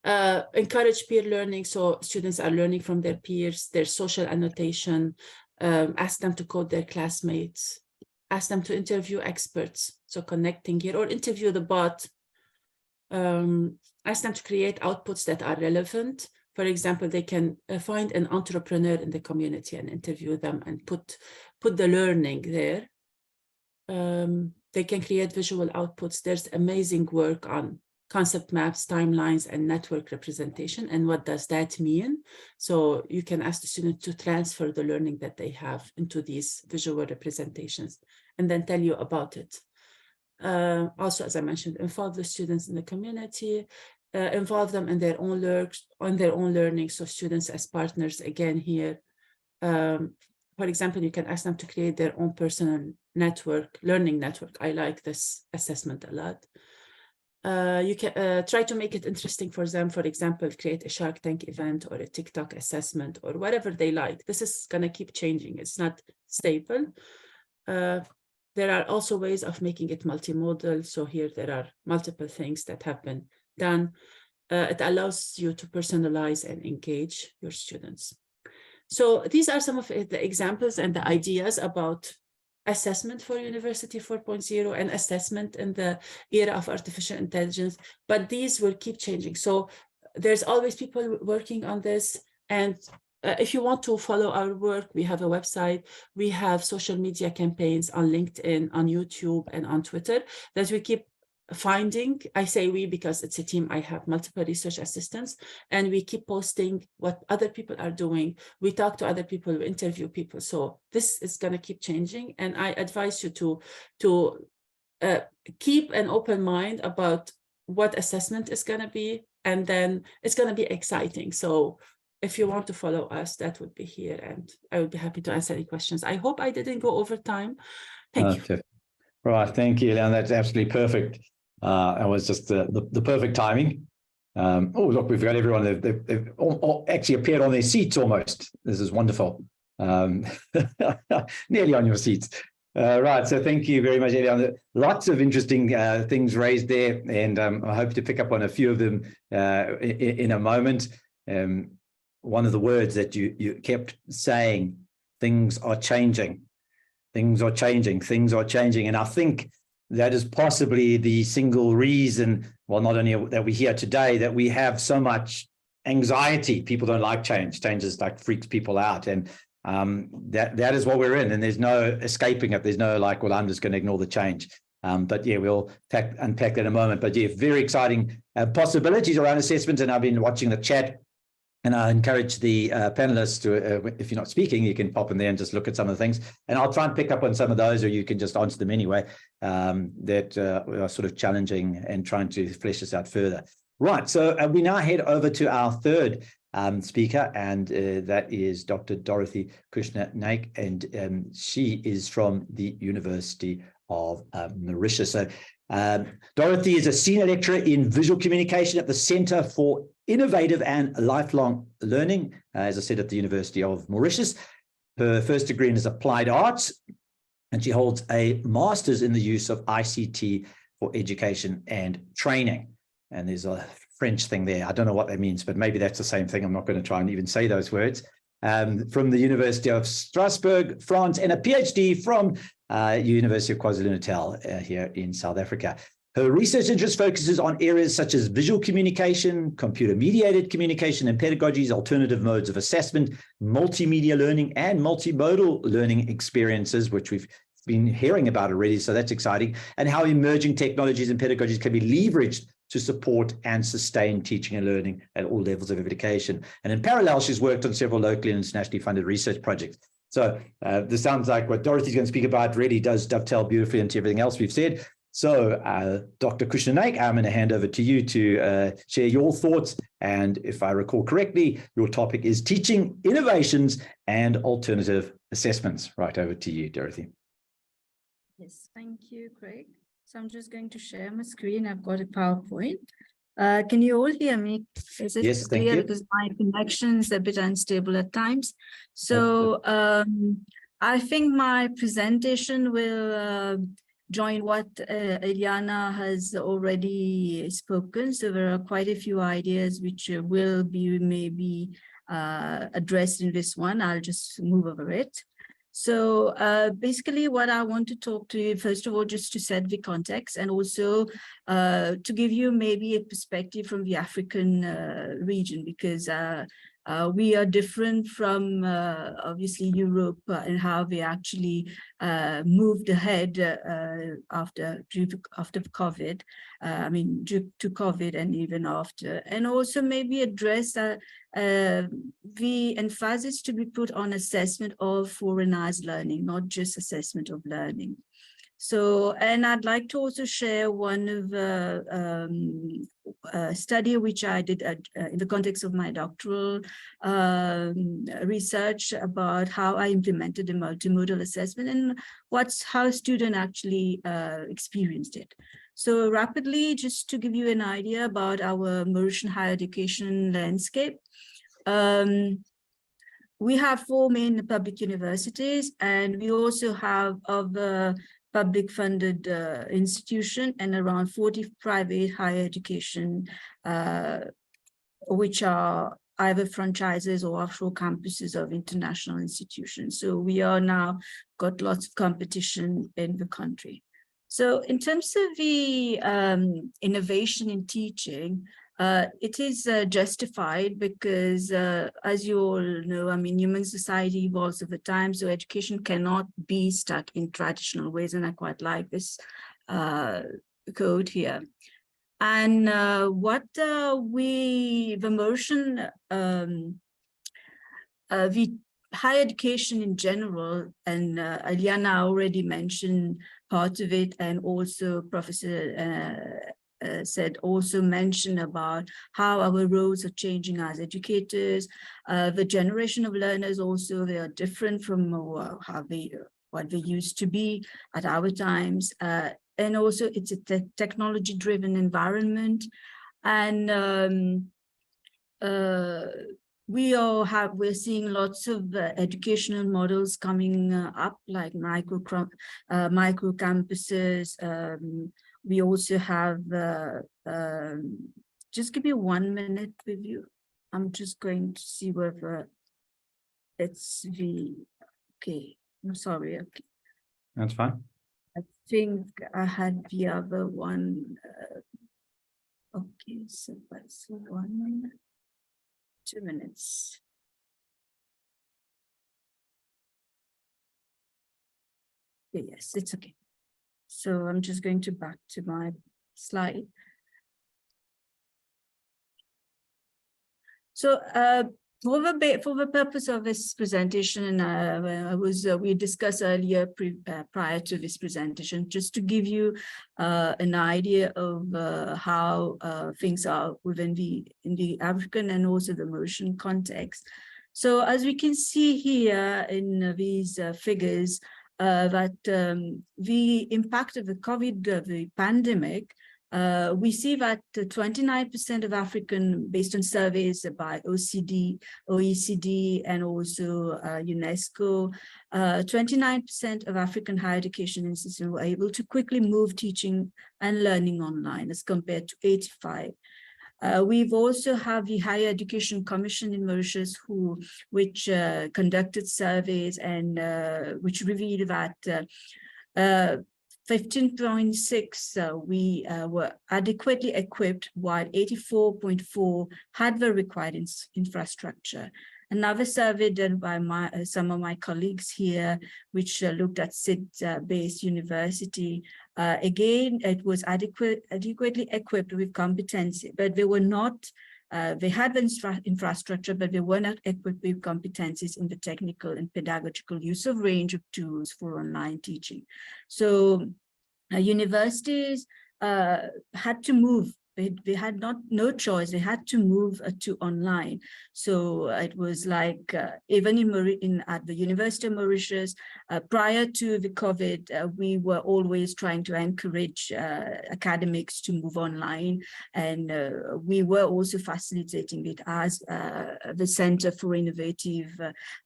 Encourage peer learning. So students are learning from their peers, their social annotation, ask them to code their classmates, ask them to interview experts. So connecting here, or interview the bot. Ask them to create outputs that are relevant. For example, they can find an entrepreneur in the community and interview them and put the learning there. They can create visual outputs. There's amazing work on concept maps, timelines, and network representation. And what does that mean? So you can ask the student to transfer the learning that they have into these visual representations and then tell you about it. Also, as I mentioned, involve the students in the community, involve them in their own learning. So students as partners, again here. For example, you can ask them to create their own personal learning network. I like this assessment a lot. You can try to make it interesting for them. For example, create a Shark Tank event or a TikTok assessment or whatever they like. This is going to keep changing. It's not stable. There are also ways of making it multimodal. So here there are multiple things that have been done. It allows you to personalize and engage your students. So these are some of the examples and the ideas about assessment for University 4.0 and assessment in the era of artificial intelligence, but these will keep changing. So there's always people working on this. And if you want to follow our work, we have a website, we have social media campaigns on LinkedIn, on YouTube, and on Twitter that we keep finding. I say we because it's a team. I have multiple research assistants, and we keep posting what other people are doing. We talk to other people, we interview people. So this is going to keep changing. And I advise you to keep an open mind about what assessment is going to be, and then it's going to be exciting. So if you want to follow us, that would be here, and I would be happy to answer any questions. I hope I didn't go over time. Thank you. Right, thank you, Leon. That's absolutely perfect. It was just the perfect timing. Oh, look, we've got everyone. They've all actually appeared on their seats almost. This is wonderful. Nearly on your seats. Right, so thank you very much, Elian. Lots of interesting things raised there, and I hope to pick up on a few of them in a moment. One of the words that you kept saying, things are changing. Things are changing, things are changing. And I think that is possibly the single reason, well, not only that we're here today, that we have so much anxiety. People don't like change. Change is like freaks people out. And that is what we're in. And there's no escaping it. There's no like, well, I'm just going to ignore the change. But yeah, we'll unpack that in a moment. But yeah, very exciting possibilities around assessment. And I've been watching the chat. And I encourage the panelists to, if you're not speaking, you can pop in there and just look at some of the things. And I'll try and pick up on some of those, or you can just answer them anyway, that are sort of challenging and trying to flesh this out further. Right, so we now head over to our third speaker, and that is Dr. Dorothy Krishna-Naik, and she is from the University of Mauritius. So Dorothy is a senior lecturer in visual communication at the Center for Innovative and Lifelong Learning, as I said, at the University of Mauritius. Her first degree is applied arts, and she holds a master's in the use of ICT for education and training. And there's a French thing there. I don't know what that means, but maybe that's the same thing. I'm not going to try and even say those words. From the University of Strasbourg, France, and a PhD from University of KwaZulu-Natal here in South Africa. Her research interest focuses on areas such as visual communication, computer-mediated communication and pedagogies, alternative modes of assessment, multimedia learning, and multimodal learning experiences, which we've been hearing about already, so that's exciting, and how emerging technologies and pedagogies can be leveraged to support and sustain teaching and learning at all levels of education. And in parallel, she's worked on several locally and internationally funded research projects. So this sounds like what Dorothy's going to speak about really does dovetail beautifully into everything else we've said. So Dr. Krishna Naik, I'm going to hand over to you to share your thoughts. And if I recall correctly, your topic is teaching innovations and alternative assessments. Right, over to you, Dorothy. Yes, thank you, Craig. So I'm just going to share my screen. I've got a PowerPoint. Can you all hear me? Is it yes, clear? thank you. Because my connection is a bit unstable at times. So I think my presentation will join what Eliana has already spoken. So there are quite a few ideas which will be maybe addressed in this one. I'll just move over it. So basically what I want to talk to you, first of all, just to set the context and also to give you maybe a perspective from the African region, because we are different from obviously Europe and how they actually moved ahead after COVID, I mean, due to COVID and even after, and also maybe address the emphasis to be put on assessment of foreignized learning, not just assessment of learning. So, and I'd like to also share one of the study which I did in the context of my doctoral research about how I implemented the multimodal assessment and how a student actually experienced it. So rapidly, just to give you an idea about our Mauritian higher education landscape, we have 4 main public universities, and we also have other public funded institution and around 40 private higher education, which are either franchises or offshore campuses of international institutions. So we are now got lots of competition in the country. So in terms of the innovation in teaching, it is justified because, as you all know, I mean, human society evolves over time, so education cannot be stuck in traditional ways, and I quite like this code here. And what the Mauritian, the higher education in general, and Eliana already mentioned part of it, and also Professor said also mention about how our roles are changing as educators. The generation of learners also, they are different from what they used to be at our times. And also it's a technology driven environment. And we're seeing lots of educational models coming up, like micro campuses. We also have, just give me 1 minute with you. I'm just going to see whether it's okay, I'm sorry. Okay. That's fine. I think I had the other one. Okay, so that's 1 minute, 2 minutes. Yes, it's okay. So I'm just going back to my slide. So for the purpose of this presentation, we discussed earlier prior to this presentation, just to give you an idea of how things are in the African and also the Mauritian context. So as we can see here in these figures, that the impact of the COVID, the pandemic, we see that 29% of African, based on surveys by OECD, and also UNESCO, 29% of African higher education institutions were able to quickly move teaching and learning online as compared to 85%. We've also have the Higher Education Commission in Mauritius, which conducted surveys and which revealed that 15.6 we were adequately equipped, while 84.4 had the required infrastructure. Another survey done by some of my colleagues here, which looked at SIT-based university, again, it was adequately equipped with competency, but they were not, they had the infrastructure, but they were not equipped with competencies in the technical and pedagogical use of range of tools for online teaching. So universities had to move. They had no choice. They had to move to online. So it was like even at the University of Mauritius, prior to the COVID, we were always trying to encourage academics to move online, and we were also facilitating it as the Center for Innovative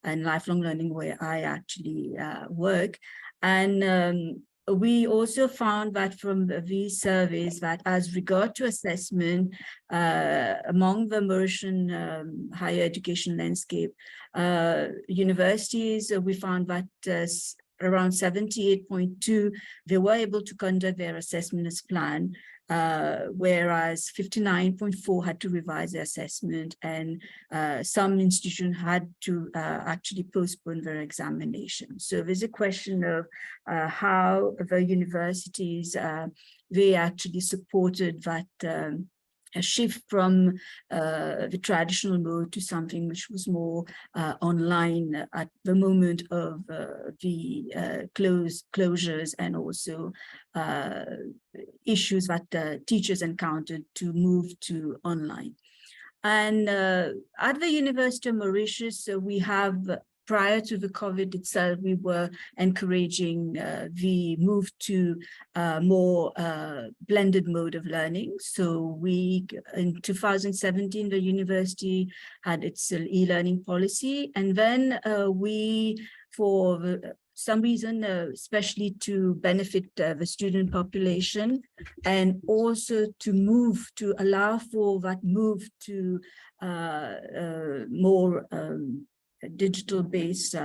and Lifelong Learning, where I actually work. And we also found that from these surveys that as regard to assessment among the Mauritian higher education landscape, universities, we found that around 78.2, they were able to conduct their assessment as planned, whereas 59.4 had to revise the assessment, and some institutions had to actually postpone their examination. So there's a question of how the universities, they actually supported that a shift from the traditional mode to something which was more online at the moment of the closures, and also issues that teachers encountered to move to online. And at the University of Mauritius, we have, prior to the COVID itself, we were encouraging the move to more blended mode of learning. So in 2017, the university had its e-learning policy. And then for some reason, especially to benefit the student population, and also to allow for that move to more digital-based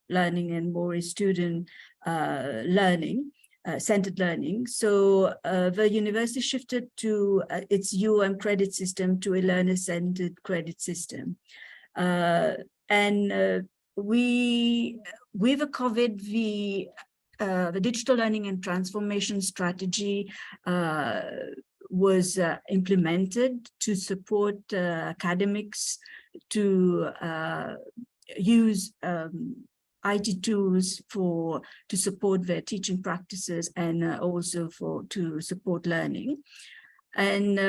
learning and more student learning, centered learning. So the university shifted to its UM credit system to a learner-centered credit system. With the COVID, the digital learning and transformation strategy was implemented to support academics to use IT tools to support their teaching practices, and also to support learning. And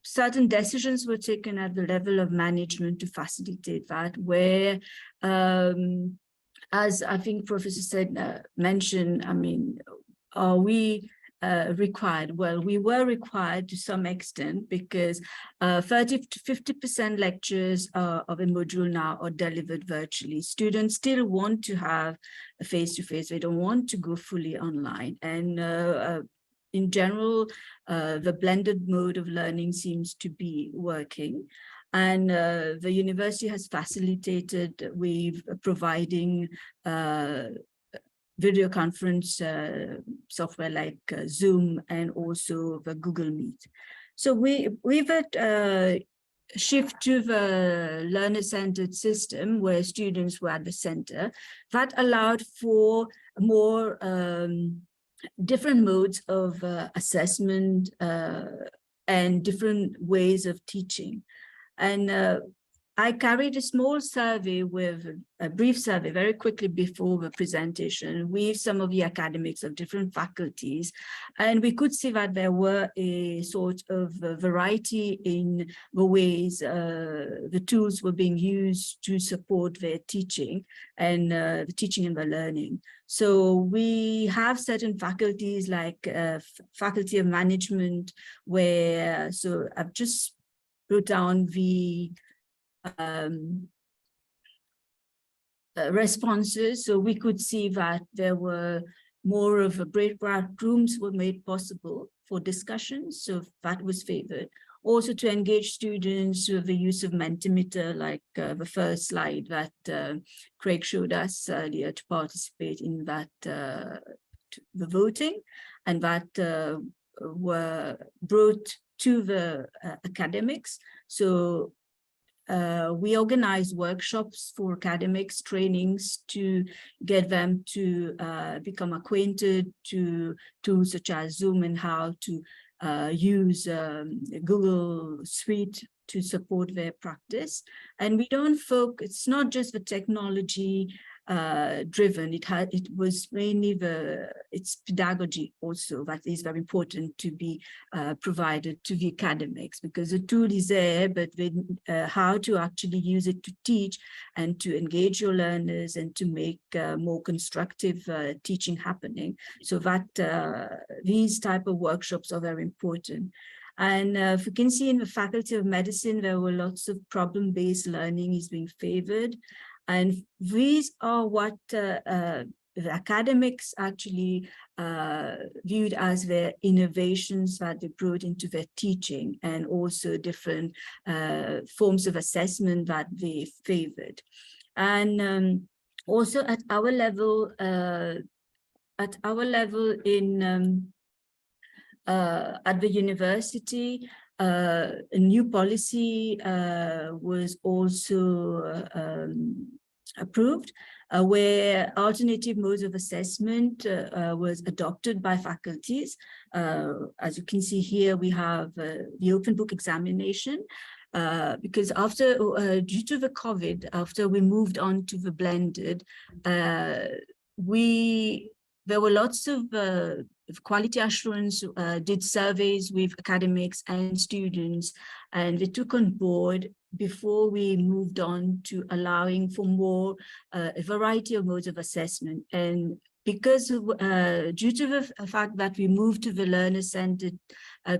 certain decisions were taken at the level of management to facilitate that, where, as I think Professor said, mentioned, I mean, are we required? Well, we were required to some extent, because 30 to 50% lectures of a module now are delivered virtually. Students still want to have a face-to-face. They don't want to go fully online. And in general, the blended mode of learning seems to be working. And the university has facilitated with providing video conference software like Zoom, and also the Google Meet. So we've shift to the learner-centered system, where students were at the center, that allowed for more different modes of assessment and different ways of teaching. And I carried a small survey, with a brief survey very quickly before the presentation, with some of the academics of different faculties. And we could see that there were a sort of variety in the ways the tools were being used to support their teaching, and the teaching and the learning. So we have certain faculties like Faculty of Management, where, so I've just wrote down the responses. So we could see that there were more of a breakout rooms were made possible for discussions, so that was favored. Also to engage students with the use of Mentimeter, like the first slide that Craig showed us earlier, to participate in that the voting, and that were brought to the academics. So we organize workshops for academics, trainings to get them to become acquainted to tools such as Zoom and how to use Google Suite to support their practice. And we don't focus, it's not just the technology driven, it was mainly its pedagogy also that is very important to be provided to the academics, because the tool is there, but how to actually use it to teach and to engage your learners and to make more constructive teaching happening. So that these type of workshops are very important. And if you can see in the Faculty of Medicine, there were lots of problem-based learning is being favored. And these are what the academics actually viewed as their innovations that they brought into their teaching, and also different forms of assessment that they favored. And also at our level in at the university, a new policy was also approved, where alternative modes of assessment was adopted by faculties. As you can see here, we have the open book examination, because after, due to the COVID, after we moved on to the blended, there were lots of quality assurance did surveys with academics and students, and they took on board before we moved on to allowing for more a variety of modes of assessment. And because due to the fact that we moved to the learner-centered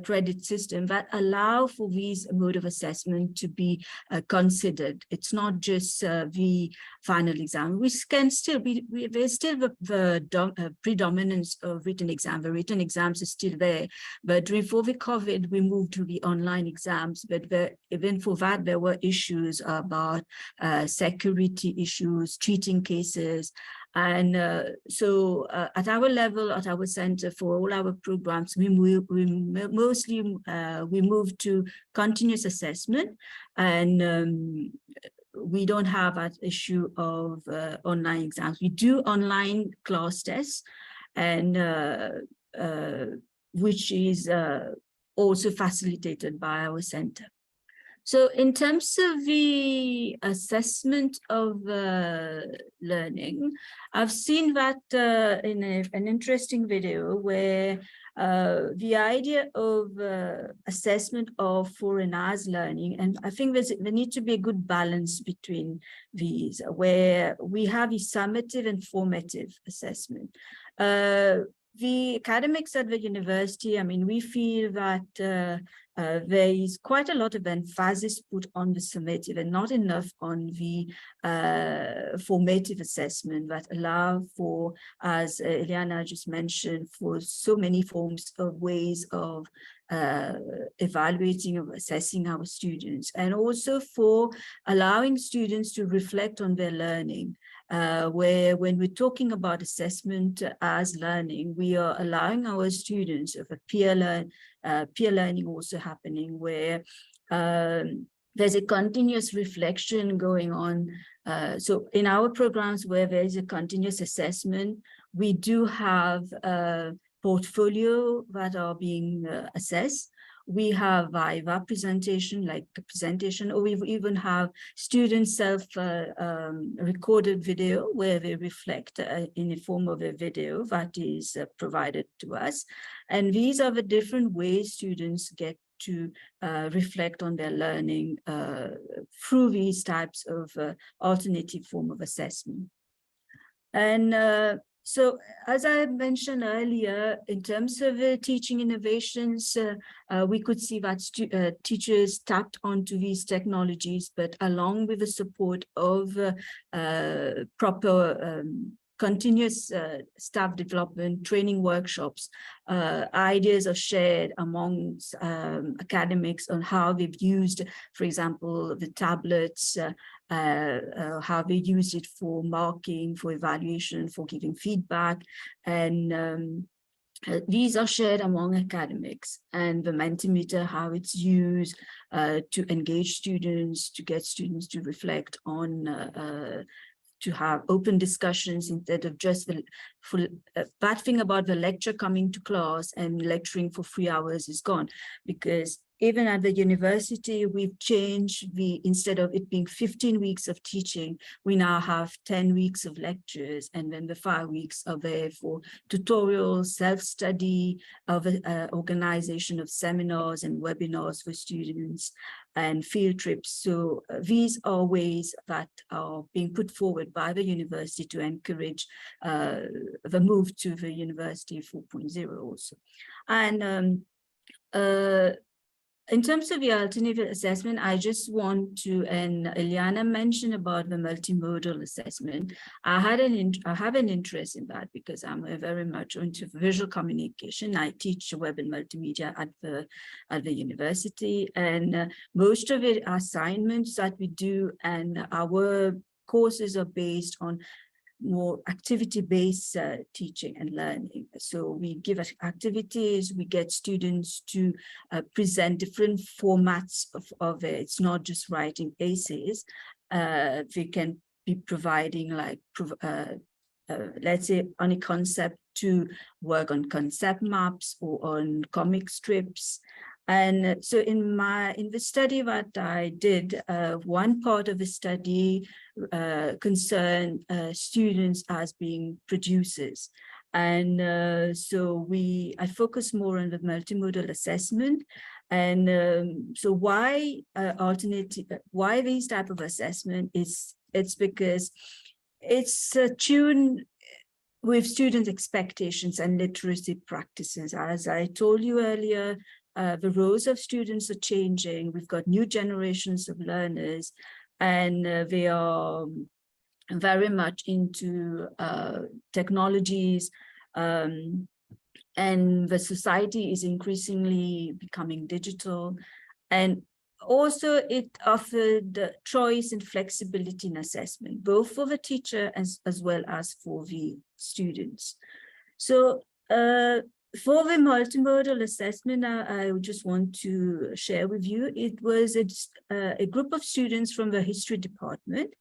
credit system, that allow for these mode of assessment to be considered. It's not just the final exam, which can still be, there's still the predominance of written exam. The written exams are still there, but before the COVID, we moved to the online exams. But even for that, there were issues about security issues, treating cases. And so at our level, at our center, for all our programs, we mostly moved to continuous assessment, and we don't have that issue of online exams. We do online class tests, and which is also facilitated by our center. So in terms of the assessment of learning, I've seen that in an interesting video where the idea of assessment of foreign as learning, and I think there needs to be a good balance between these, where we have a summative and formative assessment. The academics at the university, I mean, we feel that there is quite a lot of emphasis put on the summative and not enough on the formative assessment that allow for, as Eliana just mentioned, for so many forms of ways of evaluating or assessing our students, and also for allowing students to reflect on their learning. Where when we're talking about assessment as learning, we are allowing our students of a peer learning also happening, where there's a continuous reflection going on. So in our programs where there is a continuous assessment, we do have a portfolio that are being assessed. We have Viva presentation, like a presentation, or we even have students self-recorded video where they reflect in the form of a video that is provided to us. And these are the different ways students get to reflect on their learning through these types of alternative form of assessment. And so, as I mentioned earlier, in terms of teaching innovations, we could see that teachers tapped onto these technologies, but along with the support of proper continuous staff development, training workshops. Ideas are shared amongst academics on how they've used, for example, the tablets, how they use it for marking, for evaluation, for giving feedback. And these are shared among academics, and the Mentimeter, how it's used to engage students, to get students to reflect on to have open discussions instead of just bad thing about the lecture coming to class and lecturing for 3 hours is gone, because even at the university, we've changed instead of it being 15 weeks of teaching, we now have 10 weeks of lectures, and then the 5 weeks are there for tutorials, self-study, organization of seminars and webinars for students, and field trips. So these are ways that are being put forward by the university to encourage the move to the University 4.0 also. And in terms of the alternative assessment, I just want to, and Eliana mentioned about the multimodal assessment. I have an interest in that because I'm very much into visual communication. I teach web and multimedia at the university, and most of it are assignments that we do, and our courses are based on more activity-based teaching and learning. So we give activities, we get students to present different formats of it. It's not just writing essays. They can be providing like, let's say on a concept to work on concept maps or on comic strips. And so in the study that I did, one part of the study concerned students as being producers. And so I focus more on the multimodal assessment. And so why these type of assessment it's because it's tuned with student expectations and literacy practices. As I told you earlier, the roles of students are changing. We've got new generations of learners, and they are very much into technologies, and the society is increasingly becoming digital. And also it offered choice and flexibility in assessment, both for the teacher as well as for the students. So for the multimodal assessment, I just want to share with you, it was a group of students from the history department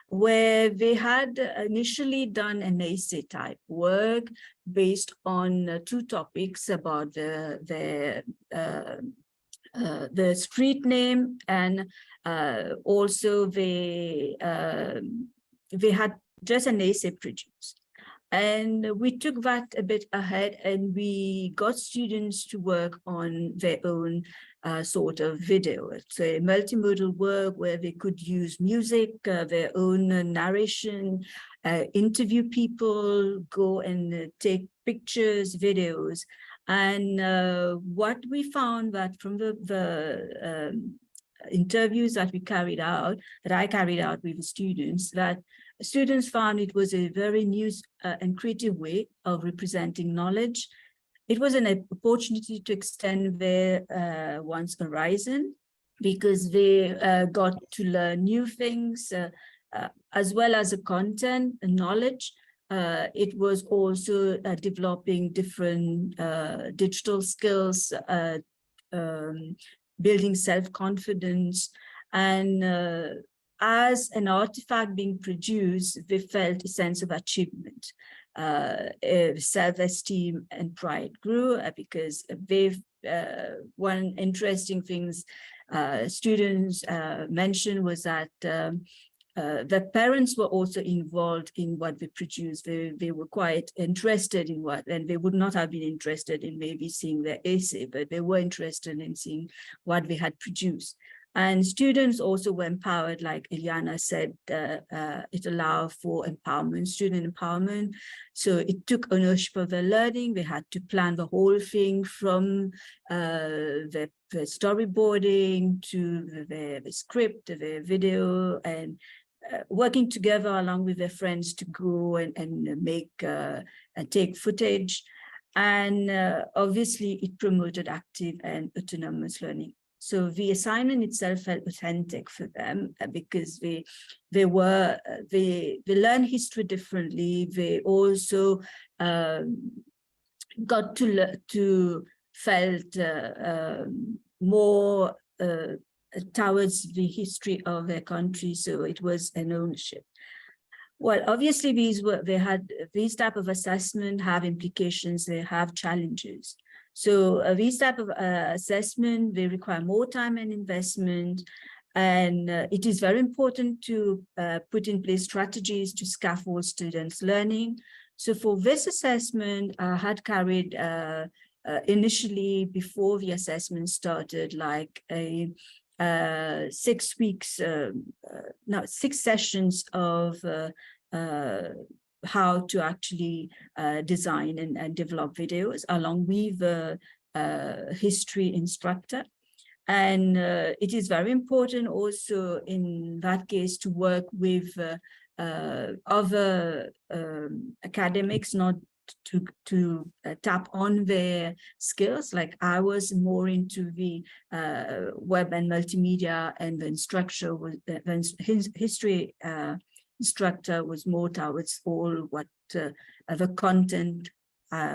where they had initially done an essay type work based on 2 topics about the street name, and also they had just an essay produced. And we took that a bit ahead, and we got students to work on their own sort of video. It's a multimodal work where they could use music, their own narration, interview people, go and take pictures, videos. And what we found that from the interviews that I carried out with the students, that students found it was a very new and creative way of representing knowledge. It was an opportunity to extend their one's horizon, because they got to learn new things, as well as the content and knowledge. It was also developing different digital skills, building self-confidence, and as an artifact being produced, they felt a sense of achievement. Self-esteem and pride grew because one interesting things students mentioned was that the parents were also involved in what they produced. They were quite interested in what, and they would not have been interested in maybe seeing their essay, but they were interested in seeing what they had produced. And students also were empowered, like Eliana said, it allowed for empowerment, student empowerment. So it took ownership of their learning. They had to plan the whole thing from the storyboarding to the script, the video, and working together along with their friends to go and take footage. And obviously it promoted active and autonomous learning. So the assignment itself felt authentic for them because they learn history differently. They also got to felt more towards the history of their country. So it was an ownership. Well, obviously these type of assessment have implications, they have challenges. So these type of assessment, they require more time and investment. And it is very important to put in place strategies to scaffold students' learning. So for this assessment, I had carried initially before the assessment started, like a 6 sessions of how to actually design and develop videos along with the history instructor. And it is very important also in that case to work with other academics, not to tap on their skills. Like I was more into the web and multimedia, and the instructor was his history instructor was more towards all what the content,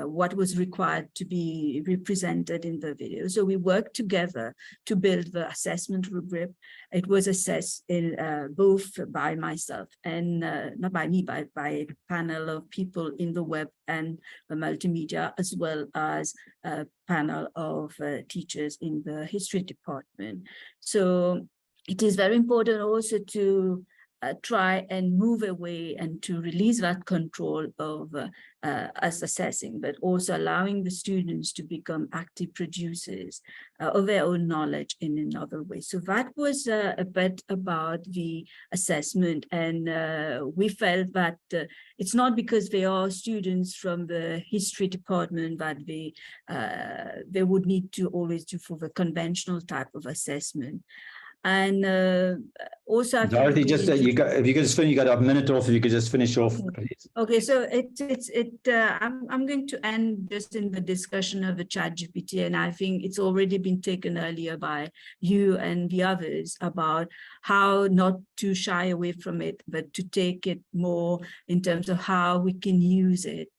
what was required to be represented in the video. So we worked together to build the assessment rubric. It was assessed both by myself and not by me, but by a panel of people in the web and the multimedia, as well as a panel of teachers in the history department. So it is very important also to try and move away and to release that control of us assessing, but also allowing the students to become active producers of their own knowledge in another way. So that was a bit about the assessment. And we felt that it's not because they are students from the history department that they would need to always do for the conventional type of assessment. And also, Dorothy, just if you could just finish, you got a minute off. If you could just finish off, please. Okay, so I'm going to end just in the discussion of the ChatGPT, and I think it's already been taken earlier by you and the others about how not to shy away from it, but to take it more in terms of how we can use it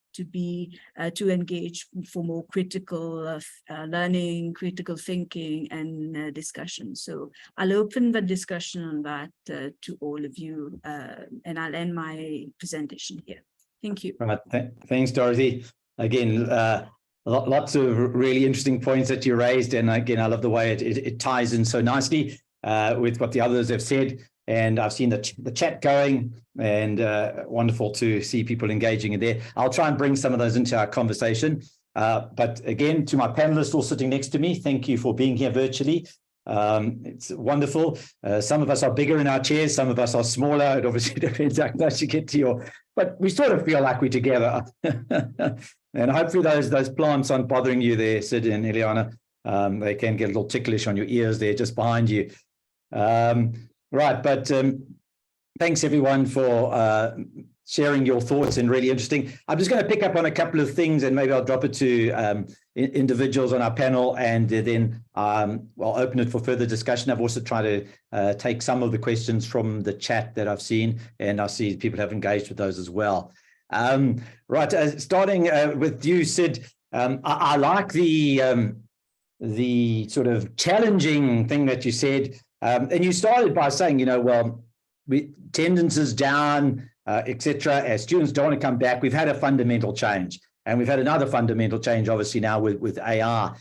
to engage for more critical learning, critical thinking, and discussion. So I'll open the discussion on that to all of you, and I'll end my presentation here. Thank you. Right. Thanks, Dorothy. Again, lots of really interesting points that you raised, and again, I love the way it ties in so nicely with what the others have said. And I've seen the chat going, and wonderful to see people engaging in there. I'll try and bring some of those into our conversation. But again, to my panelists all sitting next to me, thank you for being here virtually. It's wonderful. Some of us are bigger in our chairs, some of us are smaller. It obviously depends how close you get to but we sort of feel like we're together. And hopefully those plants aren't bothering you there, Sid and Eliana. They can get a little ticklish on your ears there just behind you. Right, but thanks everyone for sharing your thoughts, and really interesting. I'm just going to pick up on a couple of things, and maybe I'll drop it to individuals on our panel, and then I'll open it for further discussion. I've also tried to take some of the questions from the chat that I've seen, and I see people have engaged with those as well. Right, starting with you, Sid, I like the sort of challenging thing that you said. And you started by saying, well, attendance is down, etc. As students don't want to come back, we've had a fundamental change, and we've had another fundamental change, obviously now with AR.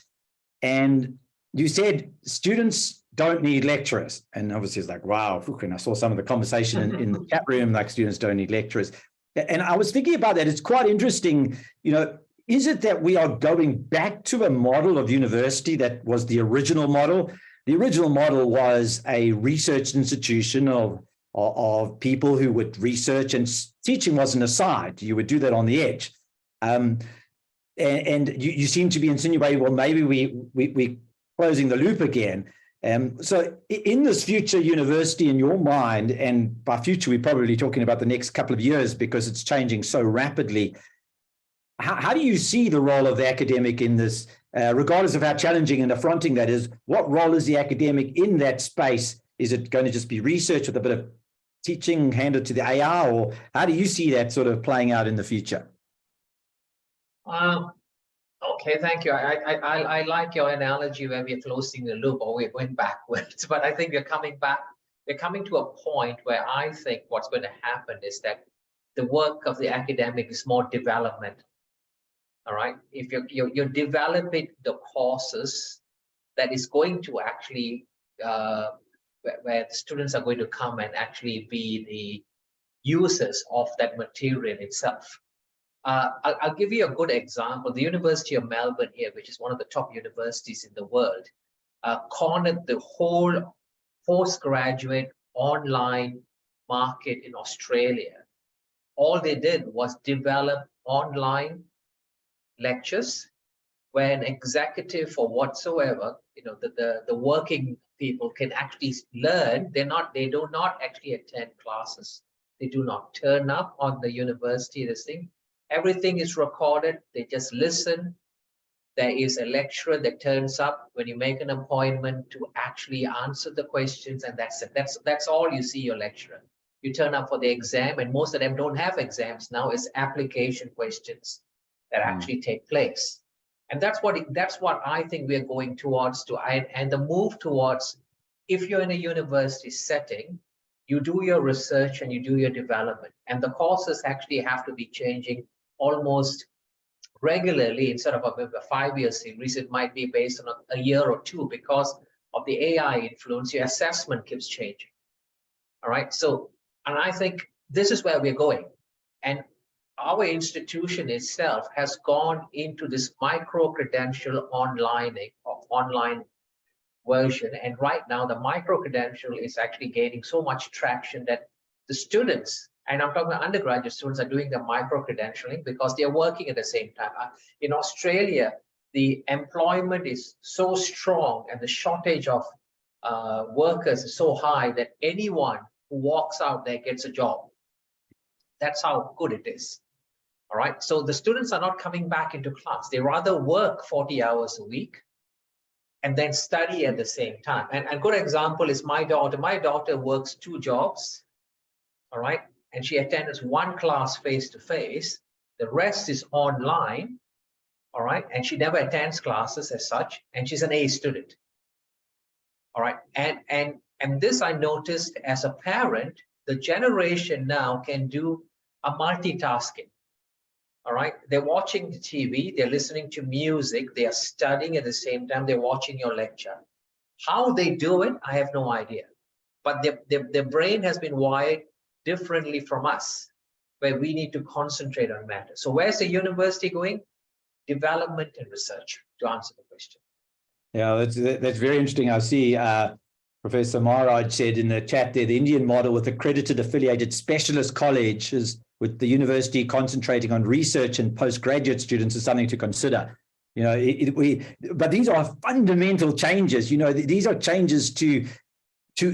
And you said students don't need lecturers, and obviously it's like, wow. And I saw some of the conversation in the chat room, like students don't need lecturers. And I was thinking about that. It's quite interesting. Is it that we are going back to a model of university that was the original model? The original model was a research institution of people who would research, and teaching wasn't a side. You would do that on the edge. And you seem to be insinuating, well, maybe we're closing the loop again. So in this future university, in your mind, and by future, we're probably talking about the next couple of years because it's changing so rapidly. How do you see the role of the academic in this, regardless of how challenging and affronting that is? What role is the academic in that space? Is it going to just be research with a bit of teaching handed to the AI, or how do you see that sort of playing out in the future? Okay, thank you. I like your analogy where we're closing the loop or we're going backwards, but I think we're coming back. We're coming to a point where I think what's going to happen is that the work of the academic is more development. All right, if you're developing the courses that is going to actually where the students are going to come and actually be the users of that material itself. I'll give you a good example. The University of Melbourne here, which is one of the top universities in the world, cornered the whole postgraduate online market in Australia. All they did was develop online lectures where an executive or whatsoever, the working people can actually learn. They do not actually attend classes. They do not turn up on the university, this thing. Everything is recorded. They just listen. There is a lecturer that turns up when you make an appointment to actually answer the questions, and that's it. That's all you see your lecturer. You turn up for the exam, and most of them don't have exams now. It's application questions that actually take place. And that's what I think we're going towards and the move towards, if you're in a university setting, you do your research and you do your development, and the courses actually have to be changing almost regularly. Instead of a 5-year series, it might be based on a year or two because of the AI influence. Your assessment keeps changing. All right. So, and I think this is where we're going. And our institution itself has gone into this micro-credential online version. And right now, the micro-credential is actually gaining so much traction that the students, and I'm talking about undergraduate students, are doing the micro-credentialing because they're working at the same time. In Australia, the employment is so strong and the shortage of workers is so high that anyone who walks out there gets a job. That's how good it is. All right. So the students are not coming back into class. They rather work 40 hours a week and then study at the same time. And a good example is my daughter. My daughter works 2 jobs. All right. And she attends 1 class face-to-face. The rest is online. All right. And she never attends classes as such. And she's an A student. All right. And this I noticed as a parent, the generation now can do a multitasking. All right. They're watching the TV, they're listening to music, they are studying at the same time, they're watching your lecture. How they do it, I have no idea. But their brain has been wired differently from us, where we need to concentrate on matters. So where's the university going? Development and research, to answer the question. Yeah, that's very interesting. I see Professor Maharaj said in the chat there, the Indian model with accredited affiliated specialist colleges with the university concentrating on research and postgraduate students is something to consider. But these are fundamental changes. These are changes to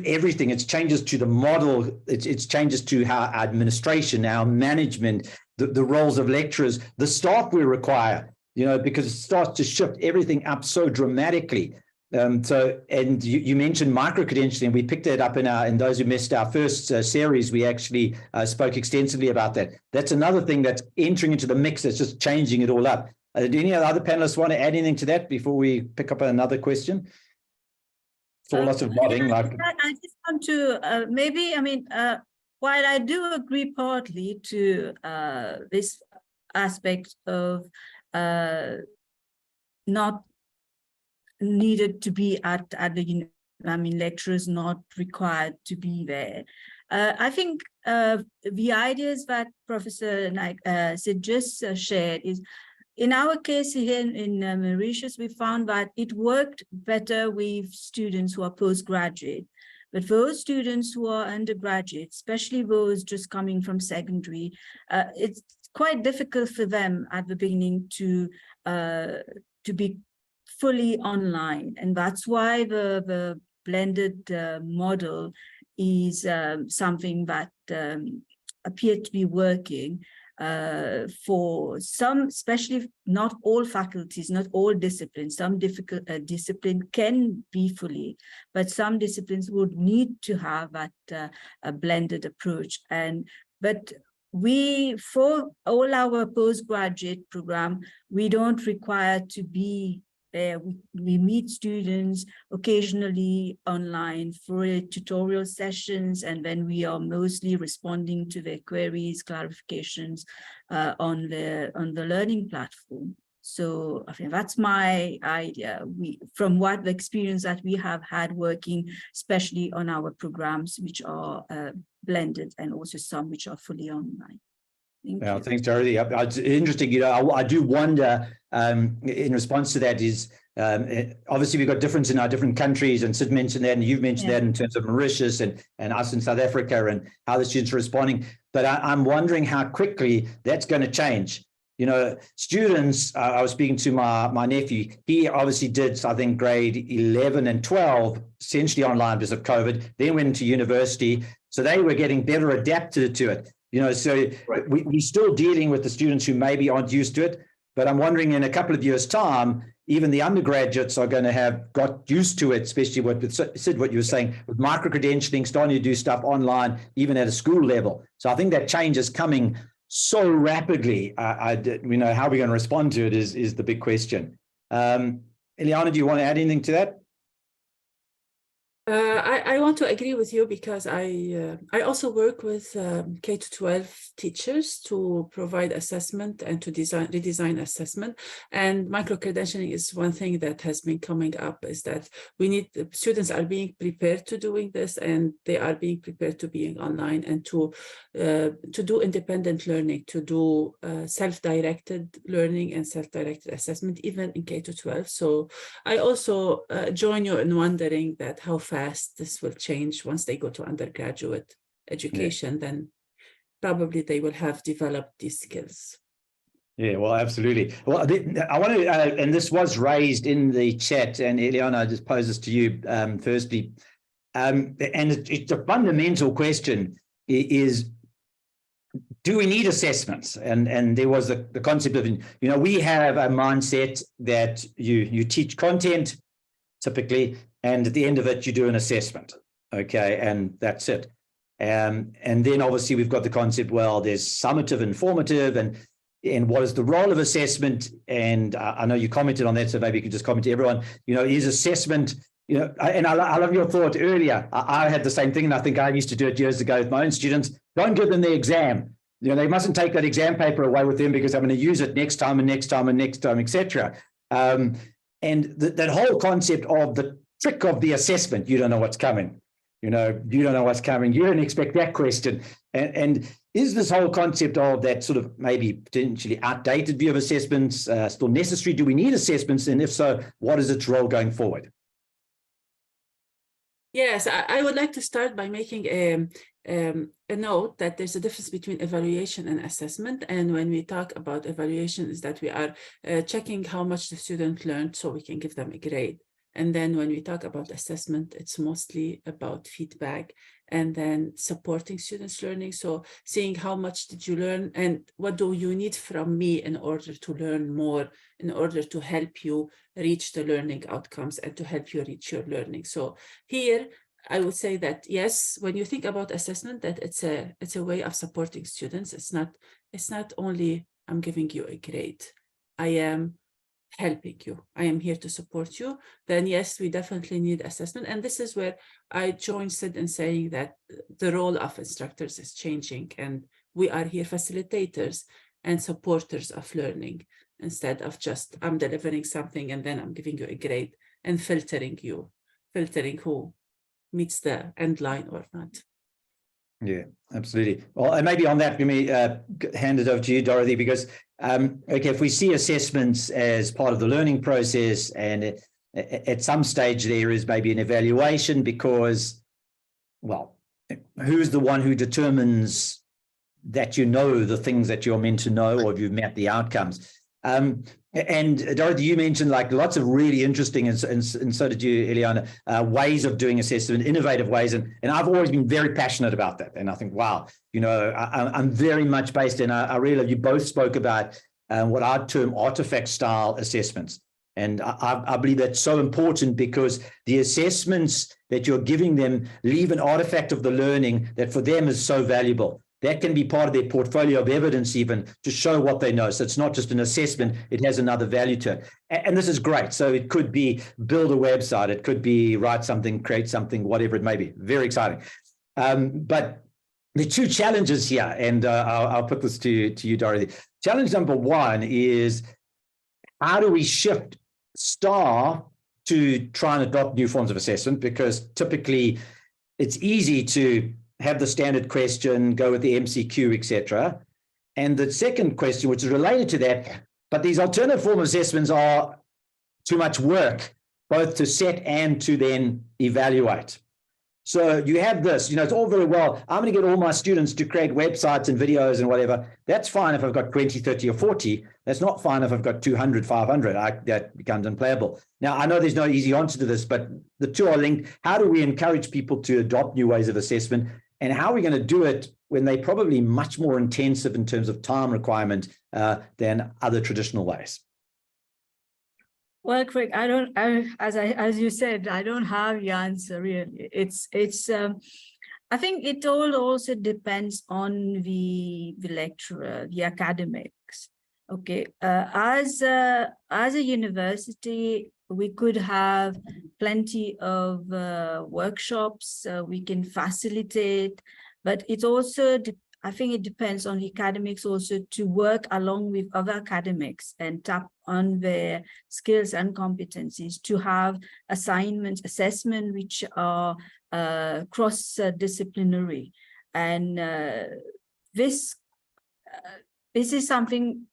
everything. It's changes to the model. It's changes to how our administration, our management, the roles of lecturers, the staff we require, because it starts to shift everything up so dramatically. And you mentioned micro-credentialing. We picked that up in those who missed our first series. We actually spoke extensively about that. That's another thing that's entering into the mix that's just changing it all up. Do any other panelists want to add anything to that before we pick up another question? Saw lots of nodding. I just want to while I do agree partly to this aspect of not needed to be at the lecturers not required to be there. I think the ideas that Professor Sid just shared is, in our case here in Mauritius, we found that it worked better with students who are postgraduate. But those students who are undergraduate, especially those just coming from secondary, it's quite difficult for them at the beginning to be fully online, and that's why the blended model is something that appeared to be working for some, especially not all faculties, not all disciplines. Some discipline can be fully, but some disciplines would need to have that a blended approach. But we, for all our postgraduate program, we don't require to be we meet students occasionally online for tutorial sessions, and then we are mostly responding to their queries, clarifications on the learning platform. So I think that's my idea. From what the experience that we have had working, especially on our programs, which are blended, and also some which are fully online. Thanks, Dorothy. It's interesting. I do wonder, in response to that, is obviously we've got difference in our different countries, and Sid mentioned that, and you've mentioned that in terms of Mauritius and us in South Africa, and how the students are responding. But I'm wondering how quickly that's going to change. Students, I was speaking to my nephew. He obviously did, I think, grade 11 and 12, essentially online because of COVID, then went into university. So they were getting better adapted to it. So we're still dealing with the students who maybe aren't used to it, but I'm wondering in a couple of years' time, even the undergraduates are going to have got used to it, especially with Sid, what you were saying, with micro-credentialing, starting to do stuff online, even at a school level. So I think that change is coming so rapidly. How are we going to respond to it is the big question. Eliana, do you want to add anything to that? I want to agree with you, because I also work with K-12 teachers to provide assessment and to redesign assessment. And micro-credentialing is one thing that has been coming up, is that students are being prepared to doing this, and they are being prepared to being online and to do independent learning, to do self-directed learning and self-directed assessment, even in K-12. So I also join you in wondering that how fast this will change once they go to undergraduate education. Then probably they will have developed these skills. Yeah, well, absolutely. Well, I want to, and this was raised in the chat, and Eliana, I just pose this to you firstly. And it's a fundamental question, is do we need assessments? And there was the concept of, we have a mindset that you teach content typically, and at the end of it, you do an assessment, okay, and that's it. And then obviously we've got the concept, well, there's summative and formative, and what is the role of assessment? And I know you commented on that, so maybe you could just comment to everyone, is assessment, and I love your thought earlier. I had the same thing, and I think I used to do it years ago with my own students. Don't give them the exam. They mustn't take that exam paper away with them, because I'm going to use it next time and next time and next time, etc. And that whole concept of the trick of the assessment, you don't know what's coming. You don't know what's coming. You don't expect that question. And is this whole concept of that sort of maybe potentially outdated view of assessments still necessary? Do we need assessments? And if so, what is its role going forward? Yes, I would like to start by making a note that there's a difference between evaluation and assessment. And when we talk about evaluation, is that we are checking how much the student learned so we can give them a grade. And then when we talk about assessment, it's mostly about feedback and then supporting students' learning. So seeing how much did you learn and what do you need from me in order to learn more, in order to help you reach the learning outcomes and to help you reach your learning. So here, I would say that, yes, when you think about assessment, that it's a way of supporting students. It's not only I'm giving you a grade. I am helping you. I am here to support you. Then yes, we definitely need assessment. And this is where I join Sid in saying that the role of instructors is changing, and we are here facilitators and supporters of learning, instead of just I'm delivering something and then I'm giving you a grade and filtering who meets the end line or not. Yeah, absolutely. Well, and maybe on that, let me hand it over to you, Dorothy, because okay, if we see assessments as part of the learning process, and at some stage there is maybe an evaluation, because, well, who's the one who determines that the things that you're meant to know, or you've met the outcomes? And Dorothy, you mentioned like lots of really interesting, and so did you, Eliana, ways of doing assessment, innovative ways. And I've always been very passionate about that. And I think, wow, you know, I'm very much based in, I realize you both spoke about what I'd term artifact style assessments. And I believe that's so important because the assessments that you're giving them leave an artifact of the learning that for them is so valuable. That can be part of their portfolio of evidence even to show what they know. So it's not just an assessment, it has another value to it. And this is great. So it could be build a website, it could be write something, create something, whatever it may be. Very exciting. But the two challenges here, and I'll put this to you, Dorothy. Challenge number one is how do we shift STAR to try and adopt new forms of assessment? Because typically it's easy to have the standard question, go with the MCQ, etc. And the second question, which is related to that, but these alternative form of assessments are too much work, both to set and to then evaluate. So you have this, you know, it's all very well, I'm going to get all my students to create websites and videos and whatever. That's fine if I've got 20, 30 or 40. That's not fine if I've got 200, 500. That becomes unplayable. Now, I know there's no easy answer to this, but the two are linked. How do we encourage people to adopt new ways of assessment? And how are we going to do it when they're probably much more intensive in terms of time requirement than other traditional ways? Well, Craig, as you said, I don't have the answer really. I think it all also depends on the lecturer, the academics. Okay, as a university, we could have plenty of workshops we can facilitate, but it also, I think it depends on the academics also to work along with other academics and tap on their skills and competencies to have assignments, assessment, which are cross-disciplinary. And this is something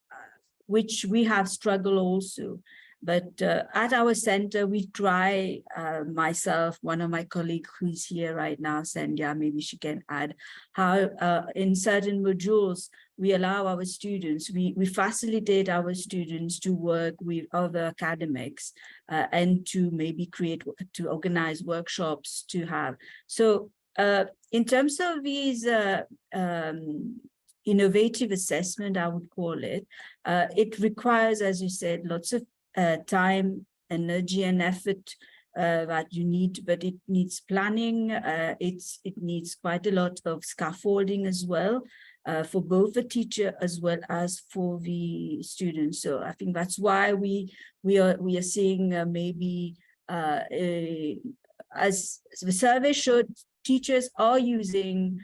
which we have struggled also. But at our center, we try, myself, one of my colleagues who's here right now, Sandhya, maybe she can add, how in certain modules, we allow our students, we facilitate our students to work with other academics and to maybe to organize workshops to have. So in terms of these innovative assessment, I would call it, it requires, as you said, lots of time, energy, and effort that you need, but it needs planning. It needs quite a lot of scaffolding as well for both the teacher as well as for the students. So I think that's why we are seeing maybe as the survey showed, teachers are using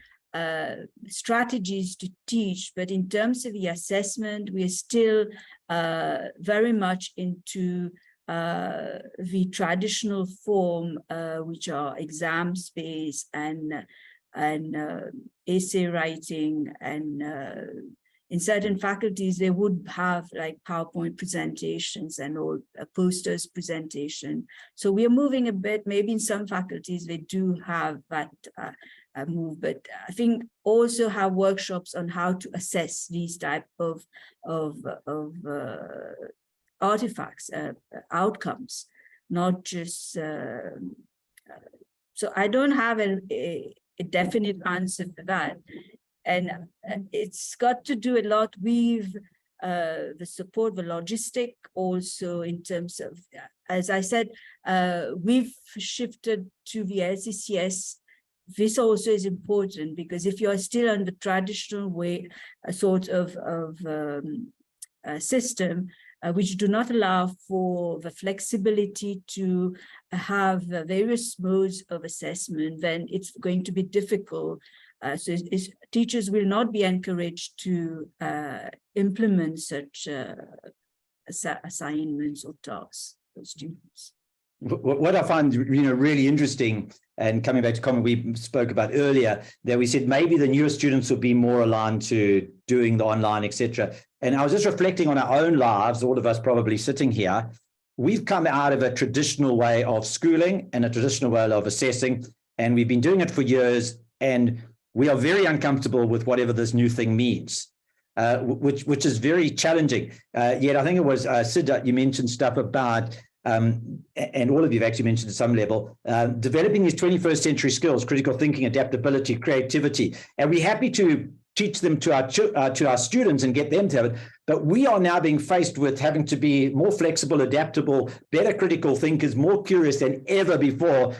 strategies to teach, but in terms of the assessment, we are still very much into the traditional form, which are exams-based and essay writing, and in certain faculties they would have like PowerPoint presentations and all posters presentation. So we are moving a bit. Maybe in some faculties they do have that move, but I think also have workshops on how to assess these type of artifacts, outcomes, not just. So I don't have a definite answer for that, and it's got to do a lot with the support, the logistic, also in terms of, as I said, we've shifted to the LCCS. This also is important because if you're still on the traditional way, a sort of system, which do not allow for the flexibility to have various modes of assessment, then it's going to be difficult. So teachers will not be encouraged to implement such assignments or tasks for students. What I find really interesting, and coming back to comment we spoke about earlier, that we said maybe the newer students will be more aligned to doing the online, etc. And I was just reflecting on our own lives, all of us probably sitting here. We've come out of a traditional way of schooling and a traditional way of assessing, and we've been doing it for years, and we are very uncomfortable with whatever this new thing means. which is very challenging. Yet I think it was Sid, you mentioned stuff about, and all of you have actually mentioned at some level, developing these 21st century skills, critical thinking, adaptability, creativity. And we're happy to teach them to our students and get them to have it. But we are now being faced with having to be more flexible, adaptable, better critical thinkers, more curious than ever before.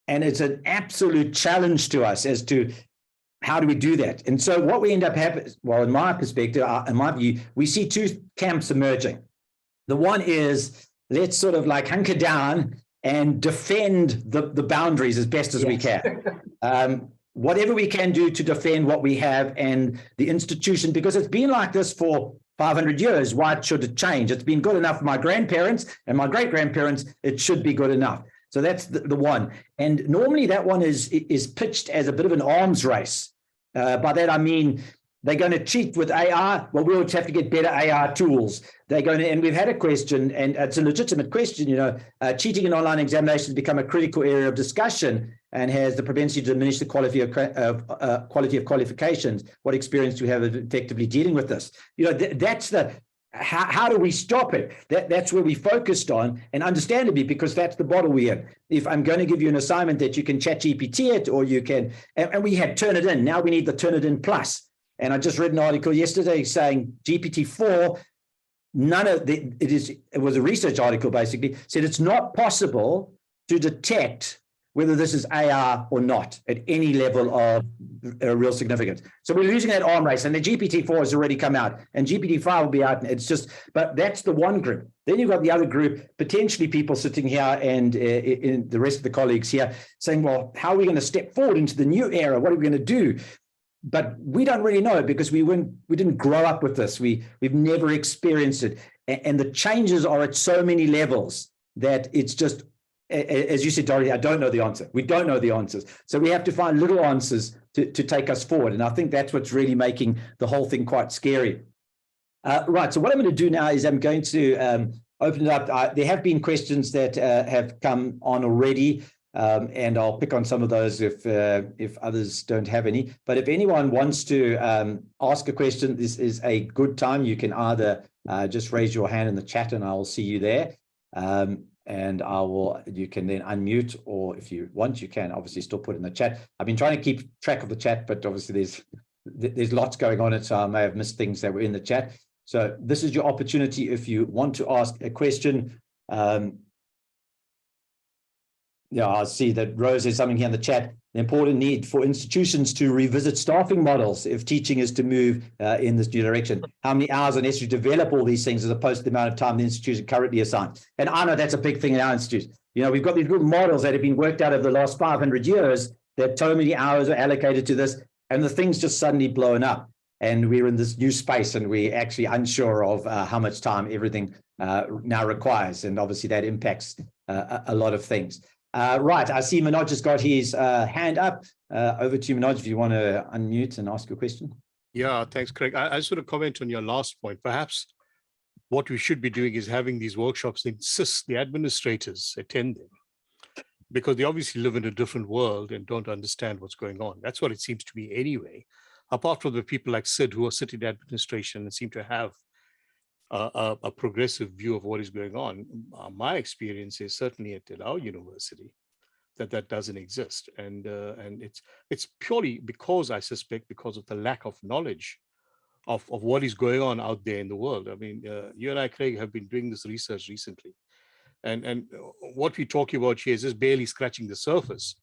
And it's an absolute challenge to us as to how do we do that? And so what we end up having, well, in my perspective, in my view, we see two camps emerging. The one is, let's sort of like hunker down and defend the boundaries as best as we can. Whatever we can do to defend what we have and the institution, because it's been like this for 500 years. Why should it change? It's been good enough for my grandparents and my great-grandparents. It should be good enough. So that's the one. And normally that one is pitched as a bit of an arms race. By that, I mean, they're going to cheat with AI. Well, we'll have to get better AI tools. They're going to, and we've had a question, and it's a legitimate question, cheating in online examinations has become a critical area of discussion and has the propensity to diminish the quality of qualifications. What experience do we have of effectively dealing with this? That's the, how do we stop it? That's where we focused on, and understandably, because that's the bottle we're in. If I'm going to give you an assignment that you can chat GPT it, or you can, and we had Turnitin, now we need the Turnitin Plus. And I just read an article yesterday saying GPT-4, it was a research article basically, said it's not possible to detect whether this is AI or not at any level of real significance. So we're losing that arm race, and the GPT-4 has already come out, and GPT-5 will be out. And it's just, but that's the one group. Then you've got the other group, potentially people sitting here and in the rest of the colleagues here saying, well, how are we going to step forward into the new era? What are we going to do? But we don't really know, because we didn't grow up with this. We've never experienced it. And the changes are at so many levels that it's just, as you said, Dorothy, I don't know the answer. We don't know the answers. So we have to find little answers to take us forward. And I think that's what's really making the whole thing quite scary. Right, so what I'm going to do now is I'm going to open it up. There have been questions that have come on already. And I'll pick on some of those if others don't have any. But if anyone wants to ask a question, this is a good time. You can either just raise your hand in the chat and I'll see you there. And you can then unmute, or if you want, you can obviously still put in the chat. I've been trying to keep track of the chat, but obviously there's lots going on, so I may have missed things that were in the chat. So this is your opportunity if you want to ask a question. Yeah, I see that Rose has something here in the chat. The important need for institutions to revisit staffing models if teaching is to move in this new direction. How many hours are necessary to develop all these things as opposed to the amount of time the institution currently assigned? And I know that's a big thing in our institute. We've got these good models that have been worked out over the last 500 years that so many hours are allocated to this, and the thing's just suddenly blown up. And we're in this new space, and we're actually unsure of how much time everything now requires. And obviously that impacts a lot of things. Right, I see Manoj has got his hand up. Over to you, Manoj, if you want to unmute and ask your question. Yeah, thanks, Craig. I just want to comment on your last point. Perhaps what we should be doing is having these workshops, insist the administrators attend them, because they obviously live in a different world and don't understand what's going on. That's what it seems to be anyway, apart from the people like Sid who are sitting in administration and seem to have a progressive view of what is going on. My experience is certainly at our university that doesn't exist, and it's purely because, I suspect, because of the lack of knowledge of what is going on out there in the world. I mean, you and I, Craig, have been doing this research recently, and what we're talking about here is just barely scratching the surface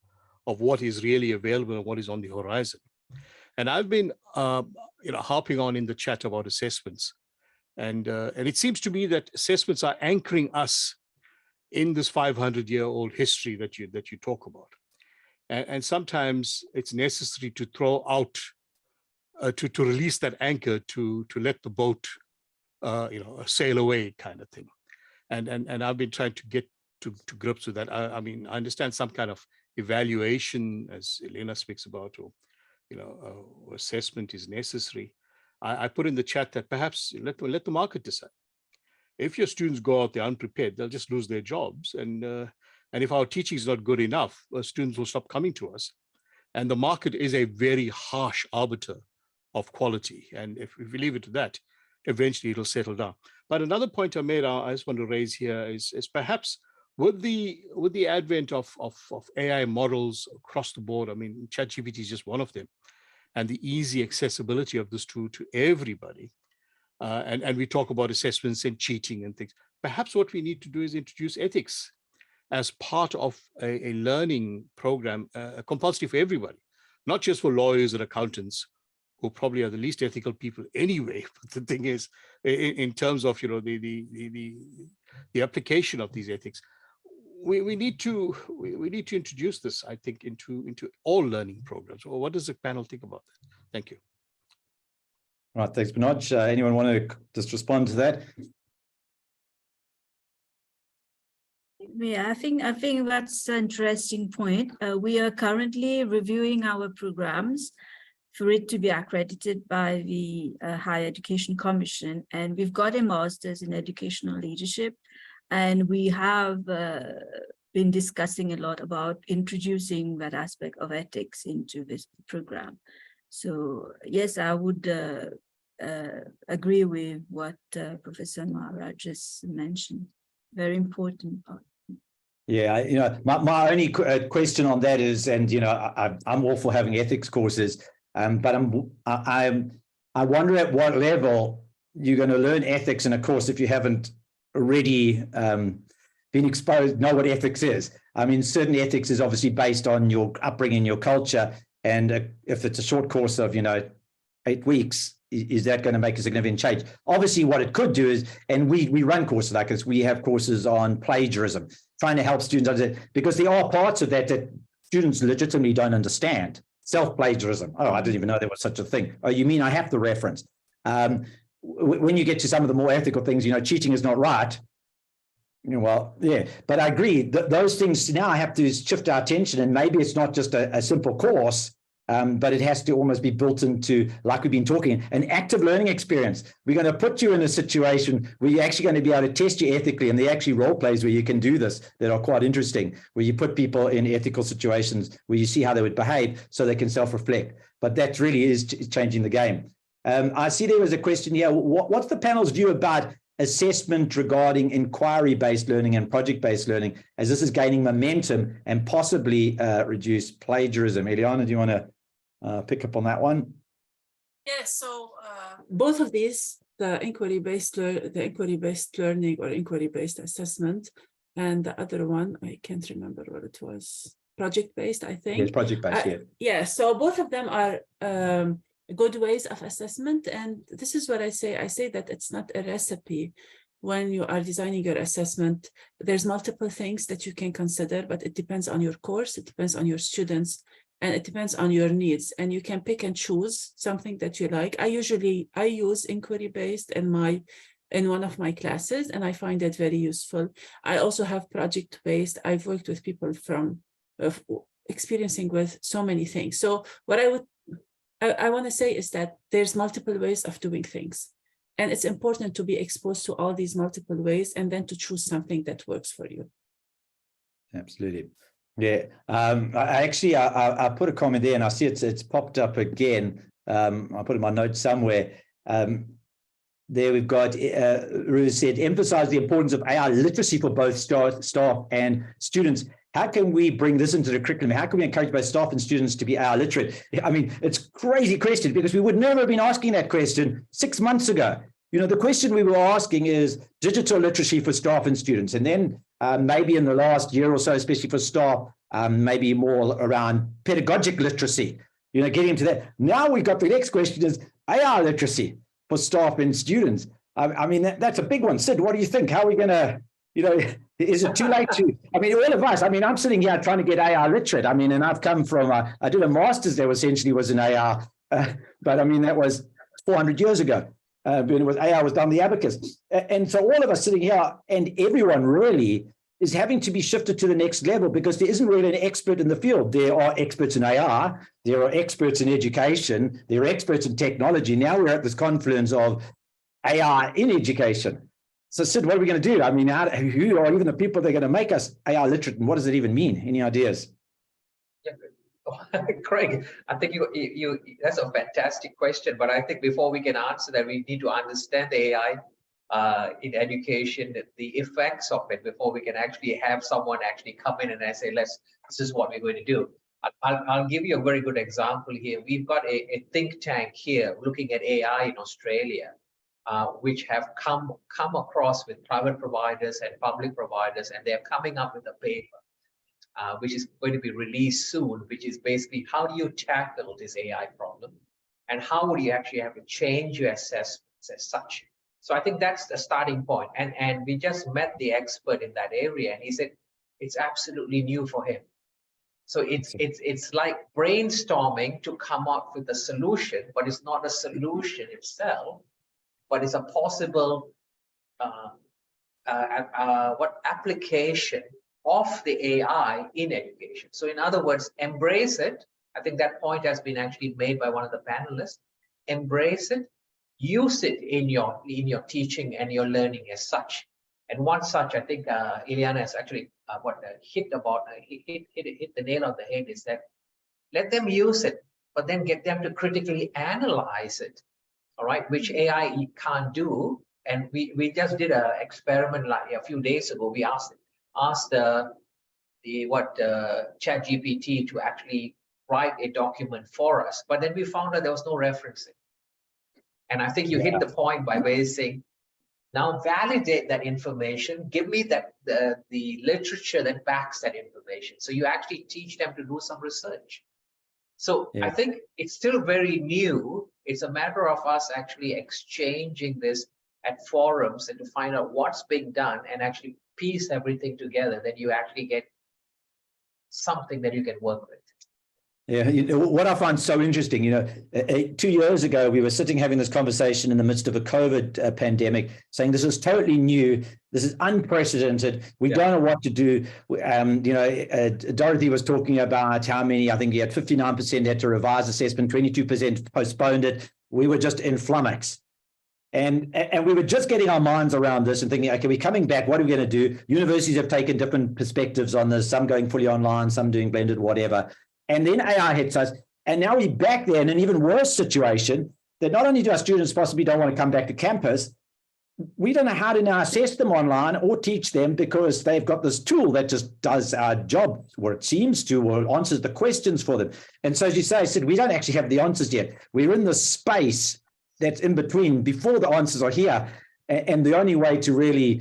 of what is really available and what is on the horizon. And I've been harping on in the chat about assessments. And it seems to me that assessments are anchoring us in this 500-year-old history that you talk about. And sometimes it's necessary to throw out, to release that anchor to let the boat, sail away, kind of thing. And I've been trying to get to grips with that. I mean, I understand some kind of evaluation, as Elena speaks about, or assessment is necessary. I put in the chat that perhaps let the market decide. If your students go out there unprepared, they'll just lose their jobs. And if our teaching is not good enough, students will stop coming to us. And the market is a very harsh arbiter of quality. And if we leave it to that, eventually it'll settle down. But another point I made, I just want to raise here is perhaps with the advent of AI models across the board, I mean, ChatGPT is just one of them, and the easy accessibility of this tool to everybody. And we talk about assessments and cheating and things. Perhaps what we need to do is introduce ethics as part of a learning program, compulsory for everybody, not just for lawyers and accountants, who probably are the least ethical people anyway. But the thing is, in terms of the application of these ethics, we need to introduce this, I think, into all learning programs. Or what does the panel think about that? Thank you. Right, thanks, Manoj. Anyone want to just respond to that? Yeah, I think that's an interesting point. We are currently reviewing our programs for it to be accredited by the Higher Education Commission, and we've got a master's in educational leadership, and we have been discussing a lot about introducing that aspect of ethics into this program. So yes, I would agree with what Professor Maharaj just mentioned. Very important part. Yeah, my only question on that is, and I'm all for having ethics courses, but I wonder at what level you're going to learn ethics in a course if you haven't already been exposed, know what ethics is. I mean, certain ethics is obviously based on your upbringing, your culture, and if it's a short course of 8 weeks, is that going to make a significant change? Obviously, what it could do is, and we run courses like this, we have courses on plagiarism, trying to help students understand, because there are parts of that students legitimately don't understand. Self-plagiarism. Oh, I didn't even know there was such a thing. Oh, you mean I have the reference? When you get to some of the more ethical things, cheating is not right. Well, yeah, but I agree that those things now have to shift our attention, and maybe it's not just a simple course, but it has to almost be built into, like we've been talking, an active learning experience. We're going to put you in a situation where you're actually going to be able to test you ethically, and there are actually role plays where you can do this that are quite interesting, where you put people in ethical situations where you see how they would behave so they can self-reflect. But that really is changing the game. I see there was a question here. What's the panel's view about assessment regarding inquiry-based learning and project-based learning, as this is gaining momentum and possibly reduce plagiarism? Eliana, do you want to pick up on that one? Yeah, so both of these, the inquiry-based learning or inquiry-based assessment, and the other one, I can't remember what it was, project-based, I think. Yes, project-based, yeah. Yeah, so both of them are good ways of assessment. And this is what I say that it's not a recipe. When you are designing your assessment, there's multiple things that you can consider, but it depends on your course, it depends on your students, and it depends on your needs. And you can pick and choose something that you like. I use inquiry-based in one of my classes, and I find it very useful. I also have project-based. I've worked with people from experiencing with so many things. So what I want to say is that there's multiple ways of doing things, and it's important to be exposed to all these multiple ways and then to choose something that works for you. Absolutely. Yeah. I put a comment there, and I see it's popped up again. I put it in my notes somewhere. There we've got, Ruth said, emphasize the importance of AI literacy for both staff and students. How can we bring this into the curriculum? How can we encourage both staff and students to be AI literate? I mean, it's a crazy question, because we would never have been asking that question 6 months ago. The question we were asking is digital literacy for staff and students. And then maybe in the last year or so, especially for staff, maybe more around pedagogic literacy, getting into that. Now we got the next question is AI literacy for staff and students. I mean, that's a big one. Sid, what do you think? How are we going to, is it too late to, all of us, I'm sitting here trying to get AI literate. And I've come from, I did a master's that essentially was in AI, but that was 400 years ago. When AI was done the abacus. And so all of us sitting here, and everyone really, is having to be shifted to the next level, because there isn't really an expert in the field. There are experts in AI, there are experts in education, there are experts in technology. Now we're at this confluence of AI in education. So Sid, what are we going to do? Who are even the people that are going to make us AI literate, and what does it even mean? Any ideas? Yeah, Craig, I think you that's a fantastic question, but I think before we can answer that, we need to understand the AI in education, the effects of it, before we can actually have someone actually come in and say, this is what we're going to do. I'll give you a very good example here. We've got a think tank here looking at AI in Australia, which have come across with private providers and public providers, and they're coming up with a paper, which is going to be released soon, which is basically how do you tackle this AI problem, and how would you actually have to change your assessments as such. So I think that's the starting point. And we just met the expert in that area, and he said it's absolutely new for him. So it's like brainstorming to come up with a solution, but it's not a solution itself, but it's a possible application of the AI in education. So in other words, embrace it. I think that point has been actually made by one of the panelists. Embrace it, use it in your teaching and your learning as such. And one such, I think Ileana has actually hit the nail on the head, is that let them use it, but then get them to critically analyze it, all right, which AI can't do. And we just did an experiment like a few days ago. We asked ChatGPT to actually write a document for us, but then we found that there was no referencing. And I think you hit the point by saying, now validate that information, give me the literature that backs that information. So you actually teach them to do some research. So I think it's still very new. It's a matter of us actually exchanging this at forums and to find out what's being done and actually piece everything together. Then you actually get something that you can work with. Yeah, what I find so interesting, 2 years ago, we were sitting having this conversation in the midst of a COVID pandemic, saying this is totally new, this is unprecedented, we don't know what to do. Dorothy was talking about how many, I think he had 59% had to revise assessment, 22% postponed it. We were just in flummox. And we were just getting our minds around this and thinking, okay, we're coming back, what are we going to do? Universities have taken different perspectives on this, some going fully online, some doing blended, whatever. And then AI hits us, and now we're back there in an even worse situation that not only do our students possibly don't want to come back to campus, we don't know how to now assess them online or teach them because they've got this tool that just does our job, or it seems to, or answers the questions for them. And so as you say, Sid, we don't actually have the answers yet. We're in the space that's in between before the answers are here. And the only way to really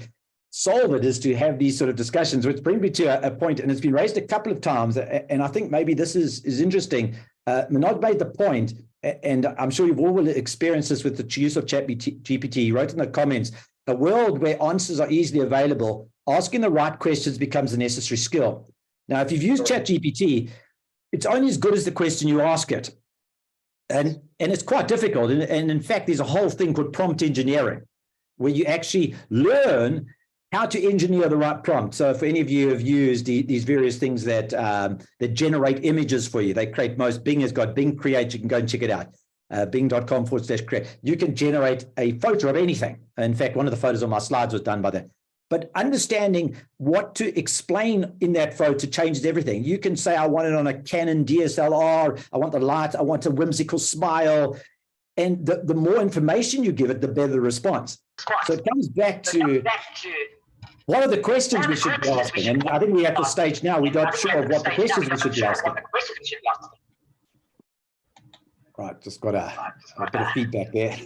solve it is to have these sort of discussions, which brings me to a point, and it's been raised a couple of times, and I think maybe this is interesting. Manoj made the point, and I'm sure you've all experienced this with the use of ChatGPT. He wrote in the comments, a world where answers are easily available, asking the right questions becomes a necessary skill. Now, if you've used ChatGPT, it's only as good as the question you ask it. And it's quite difficult. And in fact, there's a whole thing called prompt engineering, where you actually learn how to engineer the right prompt. So for any of you who have used these various things that generate images for you, they create Bing has got Bing Create, you can go and check it out, bing.com/create. You can generate a photo of anything. In fact, one of the photos on my slides was done by that. But understanding what to explain in that photo changes everything. You can say, I want it on a Canon DSLR, I want the light, I want a whimsical smile. And the more information you give it, the better the response. So it comes back to what are the questions we should be asking? And I think we're at the stage now, we're not sure of what the questions we should be asking. Right, just got a bit of feedback there.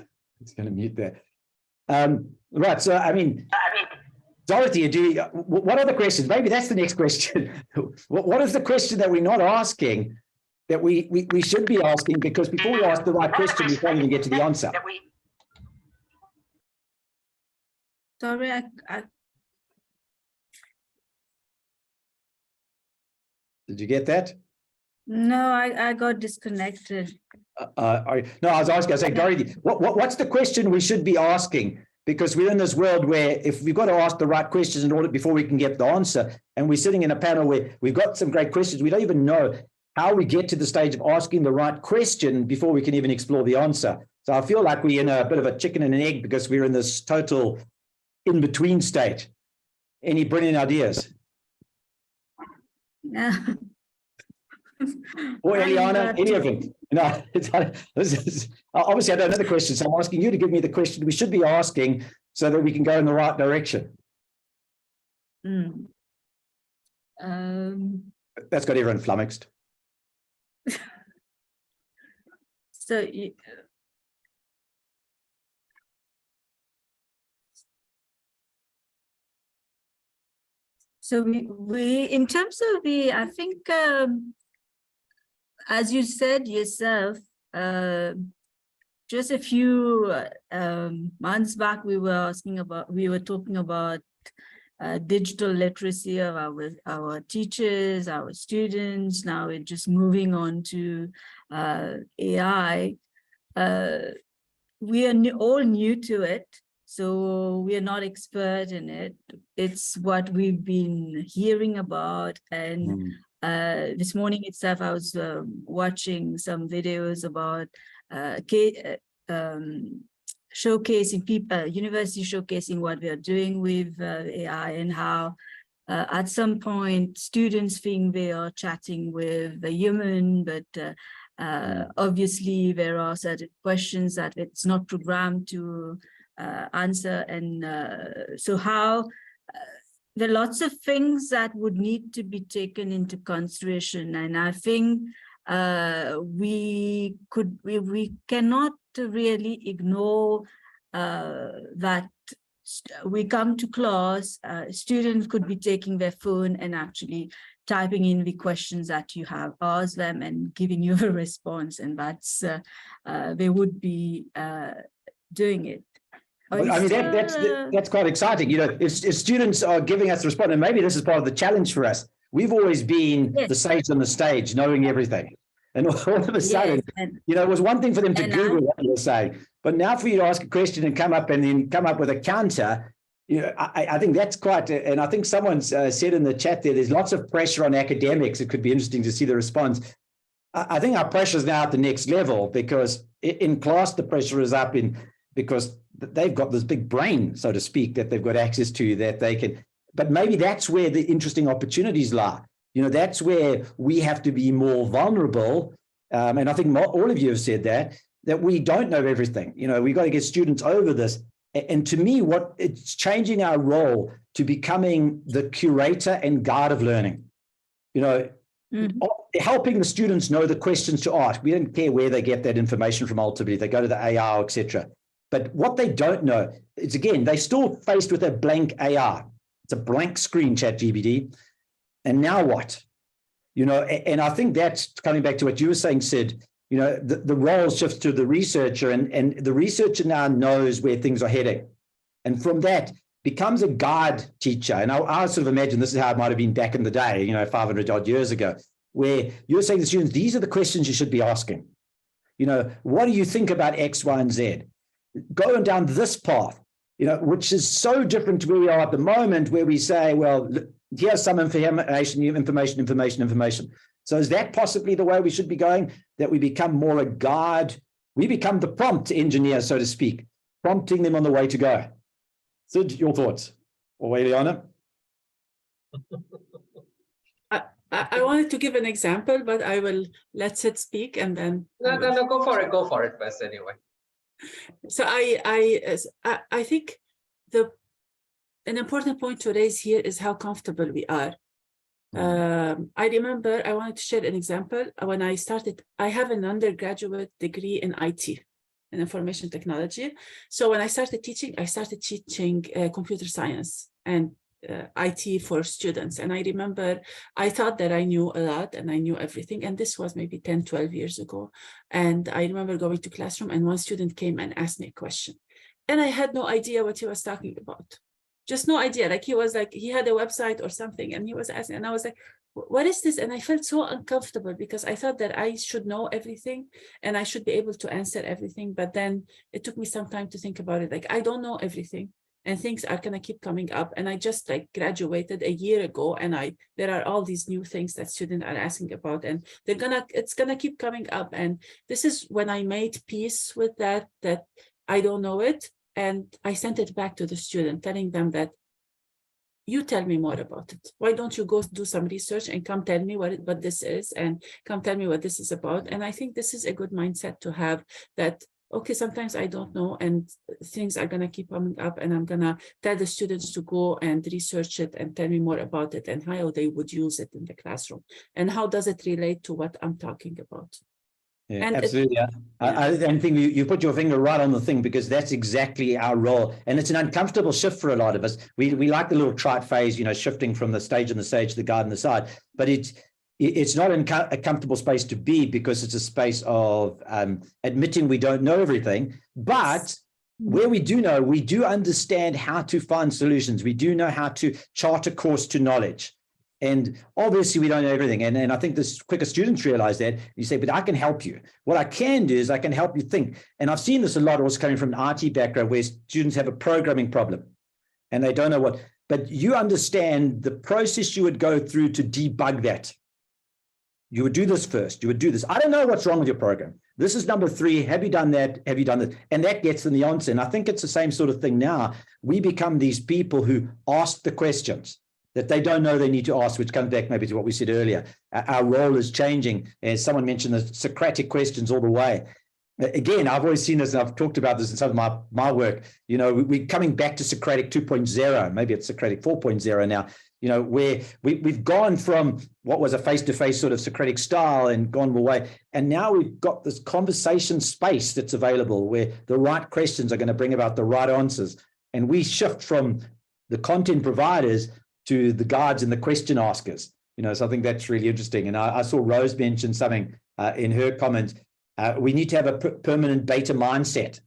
It's going to mute there. Right, so I mean, Dorothy, what are the questions? Maybe that's the next question. What is the question that we're not asking that we should be asking? Because before we ask the right question, we can't even get to the answer. Sorry, Did you get that? No, I got disconnected. No, I was asking, I was saying, Dorothy, what's the question we should be asking? Because we're in this world where if we've got to ask the right questions in order before we can get the answer, and we're sitting in a panel where we've got some great questions, we don't even know how we get to the stage of asking the right question before we can even explore the answer. So I feel like we're in a bit of a chicken and an egg because we're in this total in-between state. Any brilliant ideas? Yeah. Or Eliana, But any of it. Obviously, I don't know the question, so I'm asking you to give me the question we should be asking so that we can go in the right direction. That's got everyone flummoxed. So we in terms of I think as you said yourself, just a few months back, we were talking about digital literacy of our teachers, our students. Now we're just moving on to AI. We are all new to it, so we are not expert in it. It's what we've been hearing about. And this morning itself, I was watching some videos about showcasing people, university showcasing what we are doing with AI, and how at some point students think they are chatting with a human, but obviously there are certain questions that it's not programmed to answer. And so how there are lots of things that would need to be taken into consideration. And I think we cannot really ignore that we come to class, students could be taking their phone and actually typing in the questions that you have asked them and giving you a response, and that's they would be doing it. I mean, that's quite exciting. You know, if students are giving us a response, and maybe this is part of the challenge for us. We've always been the sage on the stage, knowing everything. And all of a sudden, you know, it was one thing for them to Google what you were saying, but now for you to ask a question and come up with a counter, you know, I think that's quite, and I think someone's said in the chat there's lots of pressure on academics. It could be interesting to see the response. I think our pressure is now at the next level, because in class, the pressure is up because they've got this big brain, so to speak, that they've got access to, that they can, but maybe that's where the interesting opportunities lie. You know, that's where we have to be more vulnerable. And I think all of you have said that we don't know everything. You know, we've got to get students over this. And to me, it's changing our role to becoming the curator and guide of learning. You know, helping the students know the questions to ask. We don't care where they get that information from ultimately. They go to the AI, etc. But what they don't know is, again, they're still faced with a blank AI. It's a blank screen, ChatGPT. And now what? You know, and I think that's coming back to what you were saying, Sid. You know, the role shifts to the researcher, and the researcher now knows where things are heading. And from that becomes a guide teacher. And I sort of imagine this is how it might have been back in the day, you know, 500 odd years ago, where you're saying to the students, these are the questions you should be asking. You know, what do you think about X, Y, and Z? Going down this path, you know, which is so different to where we are at the moment, where we say, well, here's some information. So is that possibly the way we should be going, that we become more a guide? We become the prompt engineer, so to speak, prompting them on the way to go. Sid, your thoughts? Or Eliana? I wanted to give an example, but I will let Sid speak and then. No, go for it. Go for it first anyway. So I think an important point to raise here is how comfortable we are. I remember I wanted to share an example. When I started, I have an undergraduate degree in IT, in information technology. So when I started teaching computer science and IT for students. And I remember I thought that I knew a lot and I knew everything. And this was maybe 10, 12 years ago. And I remember going to classroom and one student came and asked me a question. And I had no idea what he was talking about. Just no idea. Like he had a website or something and he was asking, and I was like, what is this? And I felt so uncomfortable because I thought that I should know everything and I should be able to answer everything. But then it took me some time to think about it. Like, I don't know everything and things are going to keep coming up. And I just like graduated a year ago and there are all these new things that students are asking about and it's going to keep coming up. And this is when I made peace with that I don't know it. And I sent it back to the student telling them that you tell me more about it. Why don't you go do some research and come tell me what this is, and come tell me what this is about. And I think this is a good mindset to have, that okay, sometimes I don't know and things are gonna keep coming up, and I'm gonna tell the students to go and research it and tell me more about it and how they would use it in the classroom and how does it relate to what I'm talking about. Yeah, and absolutely. I think you put your finger right on the thing, because that's exactly our role. And it's an uncomfortable shift for a lot of us. We like the little trite phase, you know, shifting from the stage on the stage to the guide on the side. But it's not a comfortable space to be, because it's a space of admitting we don't know everything. But where we do know, we do understand how to find solutions. We do know how to chart a course to knowledge. And obviously we don't know everything. And I think the quicker students realize that, you say, but I can help you. What I can do is I can help you think. And I've seen this a lot also coming from an IT background, where students have a programming problem and they don't know what, but you understand the process you would go through to debug that. You would do this first. You would do this. I don't know what's wrong with your program. This is number 3. Have you done that? Have you done that? And that gets them the answer. And I think it's the same sort of thing now. We become these people who ask the questions that they don't know they need to ask, which comes back maybe to what we said earlier. Our role is changing. As someone mentioned, the Socratic questions all the way. Again, I've always seen this, and I've talked about this in some of my work. You know, we're coming back to Socratic 2.0. Maybe it's Socratic 4.0 now. You know, where we've gone from what was a face-to-face sort of Socratic style and gone away. And now we've got this conversation space that's available where the right questions are going to bring about the right answers. And we shift from the content providers to the guides and the question askers. You know, so I think that's really interesting. And I saw Rose mention something in her comment. We need to have a permanent beta mindset.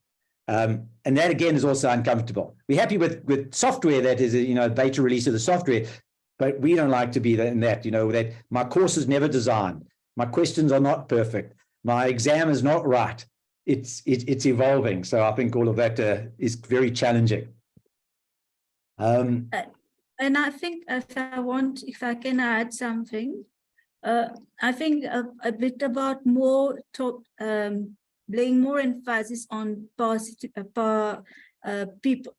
And that, again, is also uncomfortable. We're happy with software that is, you know, beta release of the software, but we don't like to be in that, you know, that my course is never designed. My questions are not perfect. My exam is not right. It's evolving. So I think all of that is very challenging. And I think if I can add something, I think a bit about laying more emphasis on positive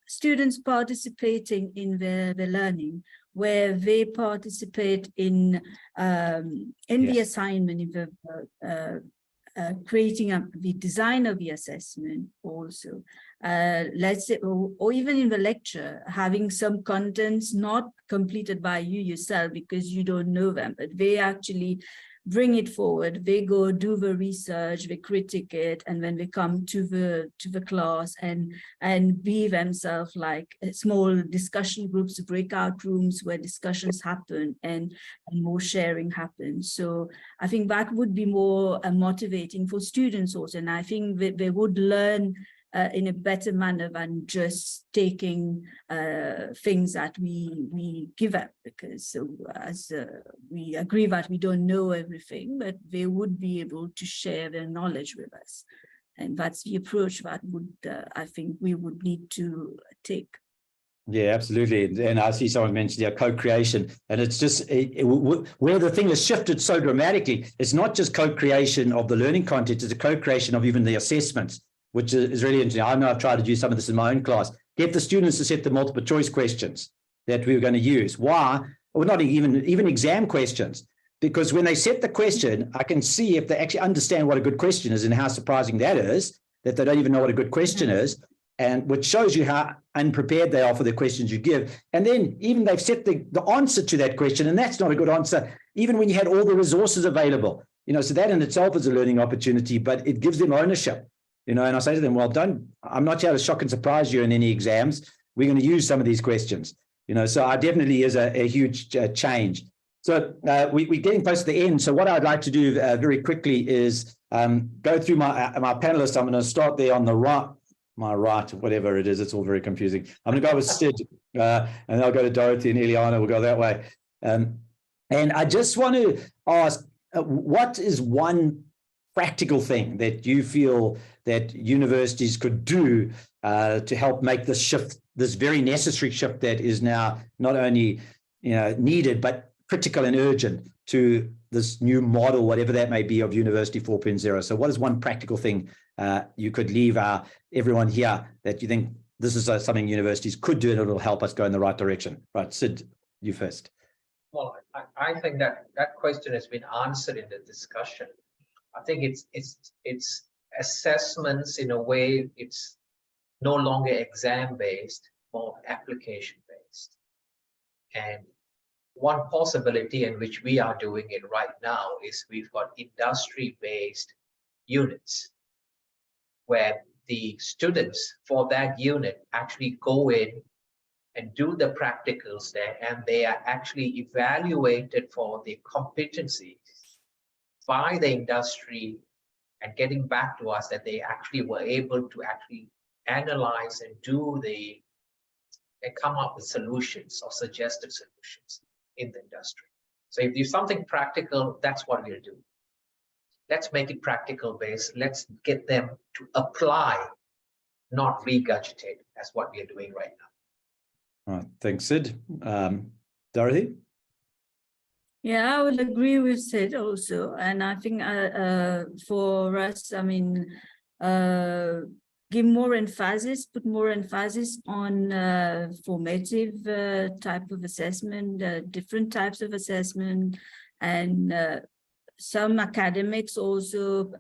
students participating in the learning, where they participate in the assignment, in the creating the design of the assessment also. Let's say, or even in the lecture, having some contents not completed by you yourself because you don't know them, but they actually bring it forward. They go do the research, they critique it, and then they come to the class and be themselves like small discussion groups, breakout rooms where discussions happen and more sharing happens. So I think that would be more motivating for students also, and I think they would learn in a better manner than just taking things that we give up, because as we agree that we don't know everything, but they would be able to share their knowledge with us. And that's the approach that would I think we would need to take. Yeah, absolutely. And I see someone mentioned co-creation, and it's just where the thing has shifted so dramatically. It's not just co-creation of the learning content, it's a co-creation of even the assessments, which is really interesting. I know I've tried to do some of this in my own class. Get the students to set the multiple choice questions that we were going to use. Why? Or not even exam questions. Because when they set the question, I can see if they actually understand what a good question is and how surprising that is, that they don't even know what a good question is, and which shows you how unprepared they are for the questions you give. And then even they've set the answer to that question, and that's not a good answer, even when you had all the resources available. You know, so that in itself is a learning opportunity, but it gives them ownership. You know, and I say to them, well, I'm not here to shock and surprise you in any exams. We're going to use some of these questions, you know, so I definitely is a huge change. So we're getting close to the end. So what I'd like to do very quickly is go through my panelists. I'm going to start there on the right, my right, whatever it is. It's all very confusing. I'm going to go with Sid, and then I'll go to Dorothy and Eliana. We'll go that way. And I just want to ask, what is one practical thing that you feel that universities could do to help make this shift, this very necessary shift that is now not only needed, but critical and urgent to this new model, whatever that may be, of University 4.0. So what is one practical thing you could leave everyone here that you think this is something universities could do, and it'll help us go in the right direction. Right, Sid, you first. Well, I think that question has been answered in the discussion. I think it's assessments in a way. It's no longer exam based, more application based. And one possibility in which we are doing it right now is we've got industry based units where the students for that unit actually go in and do the practicals there, and they are actually evaluated for the competencies by the industry and getting back to us that they actually were able to actually analyze and come up with solutions or suggested solutions in the industry. So if there's something practical, that's what we'll do. Let's make it practical based. Let's get them to apply, not regurgitate. That's what we are doing right now. All right, thanks, Sid. Dorothy? Yeah, I would agree with Sid also. And I think for us, I mean, give more emphasis, put more emphasis on formative type of assessment, different types of assessment, and some academics also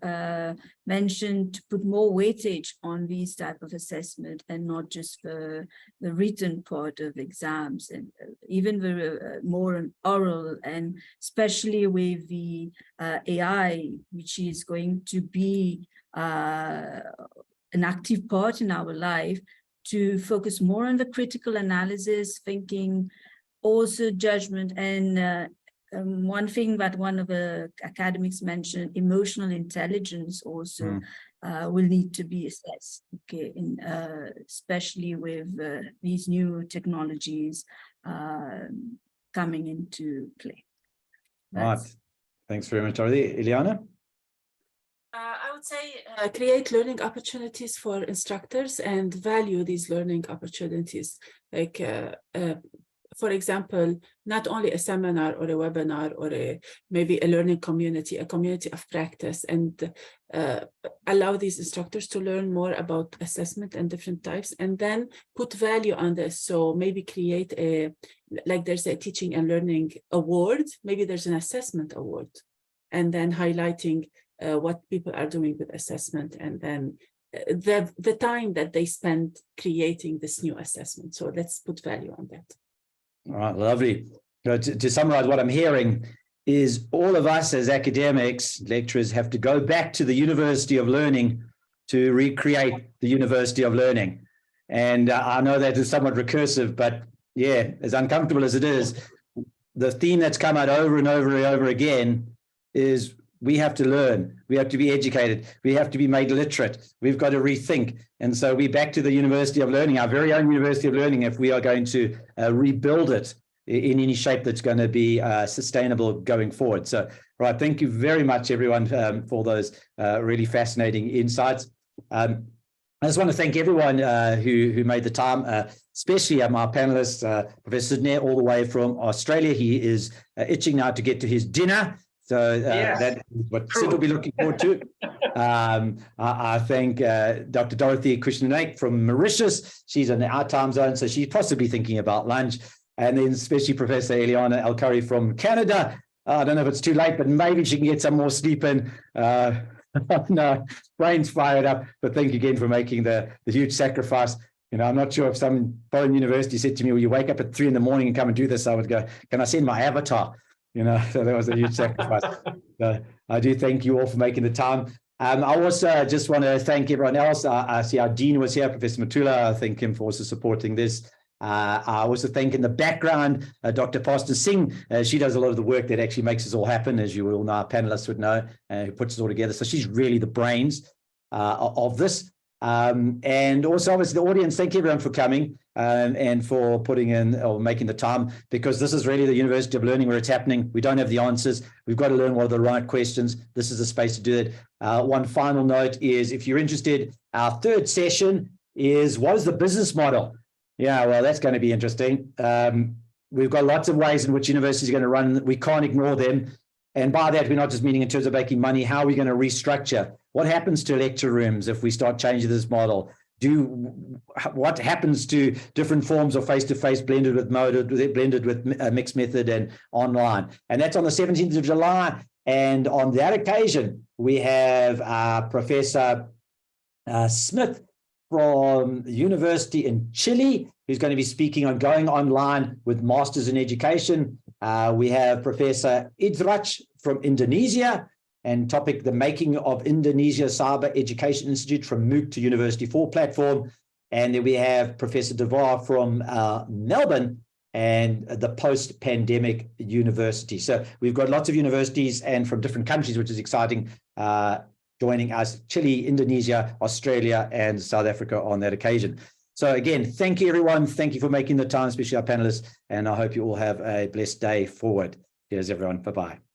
mentioned to put more weightage on these type of assessment and not just the written part of exams, and even the more oral, and especially with the AI, which is going to be an active part in our life, to focus more on the critical analysis, thinking, also judgment, and one thing that one of the academics mentioned, emotional intelligence also will need to be assessed, okay, especially with these new technologies coming into play. Right, thanks very much, Dorothy. Ileana? I would say create learning opportunities for instructors and value these learning opportunities. Like, for example, not only a seminar or a webinar or maybe a learning community, a community of practice, and allow these instructors to learn more about assessment and different types, and then put value on this. So maybe create like there's a teaching and learning award, maybe there's an assessment award, and then highlighting what people are doing with assessment, and then the time that they spend creating this new assessment. So let's put value on that. All right, lovely. To summarize, what I'm hearing is all of us as academics, lecturers, have to go back to the University of Learning to recreate the University of Learning. And I know that is somewhat recursive, but yeah, as uncomfortable as it is, the theme that's come out over and over and over again is we have to learn, we have to be educated, we have to be made literate, we've got to rethink. And so we're back to the University of Learning, our very own University of Learning, if we are going to rebuild it in any shape that's going to be sustainable going forward. So, right, thank you very much, everyone, for those really fascinating insights. I just want to thank everyone who made the time, especially my panelists, Professor Sidney, all the way from Australia. He is itching now to get to his dinner. So Yes, that is what Sid will be looking forward to. I thank Dr. Dorothy Krishnanak from Mauritius. She's in our time zone, so she's possibly thinking about lunch. And then especially Professor Ileana El-Khoury from Canada. I don't know if it's too late, but maybe she can get some more sleep in. No, brain's fired up, but thank you again for making the huge sacrifice. You know, I'm not sure if some foreign university said to me, well, you wake up at 3 a.m. and come and do this, I would go, can I send my avatar? You know, so that was a huge sacrifice. So I do thank you all for making the time. I also just want to thank everyone else. I see our dean was here, Professor Matula. I thank him for also supporting this. I also thank in the background, Dr. Pastor Singh. She does a lot of the work that actually makes this all happen, as you all know, our panelists would know, who puts it all together. So she's really the brains of this. And also, obviously, the audience, thank you everyone for coming and for putting in or making the time, because this is really the University of Learning where it's happening. We don't have the answers. We've got to learn what are the right questions. This is a space to do it. One final note is, if you're interested, our third session is, what is the business model? Yeah, well, that's going to be interesting. We've got lots of ways in which universities are going to run. We can't ignore them. And by that, we're not just meaning in terms of making money. How are we going to restructure? What happens to lecture rooms if we start changing this model? what happens to different forms of face-to-face blended with mixed method and online. And that's on the 17th of July. And on that occasion, we have Professor Smith from the University in Chile, who's going to be speaking on going online with Masters in Education. We have Professor Idrach from Indonesia, and topic, the making of Indonesia Cyber Education Institute from MOOC to University 4 platform. And then we have Professor Devar from Melbourne and the post-pandemic university. So we've got lots of universities and from different countries, which is exciting, joining us, Chile, Indonesia, Australia, and South Africa on that occasion. So again, thank you, everyone. Thank you for making the time, especially our panelists, and I hope you all have a blessed day forward. Cheers, everyone. Bye-bye.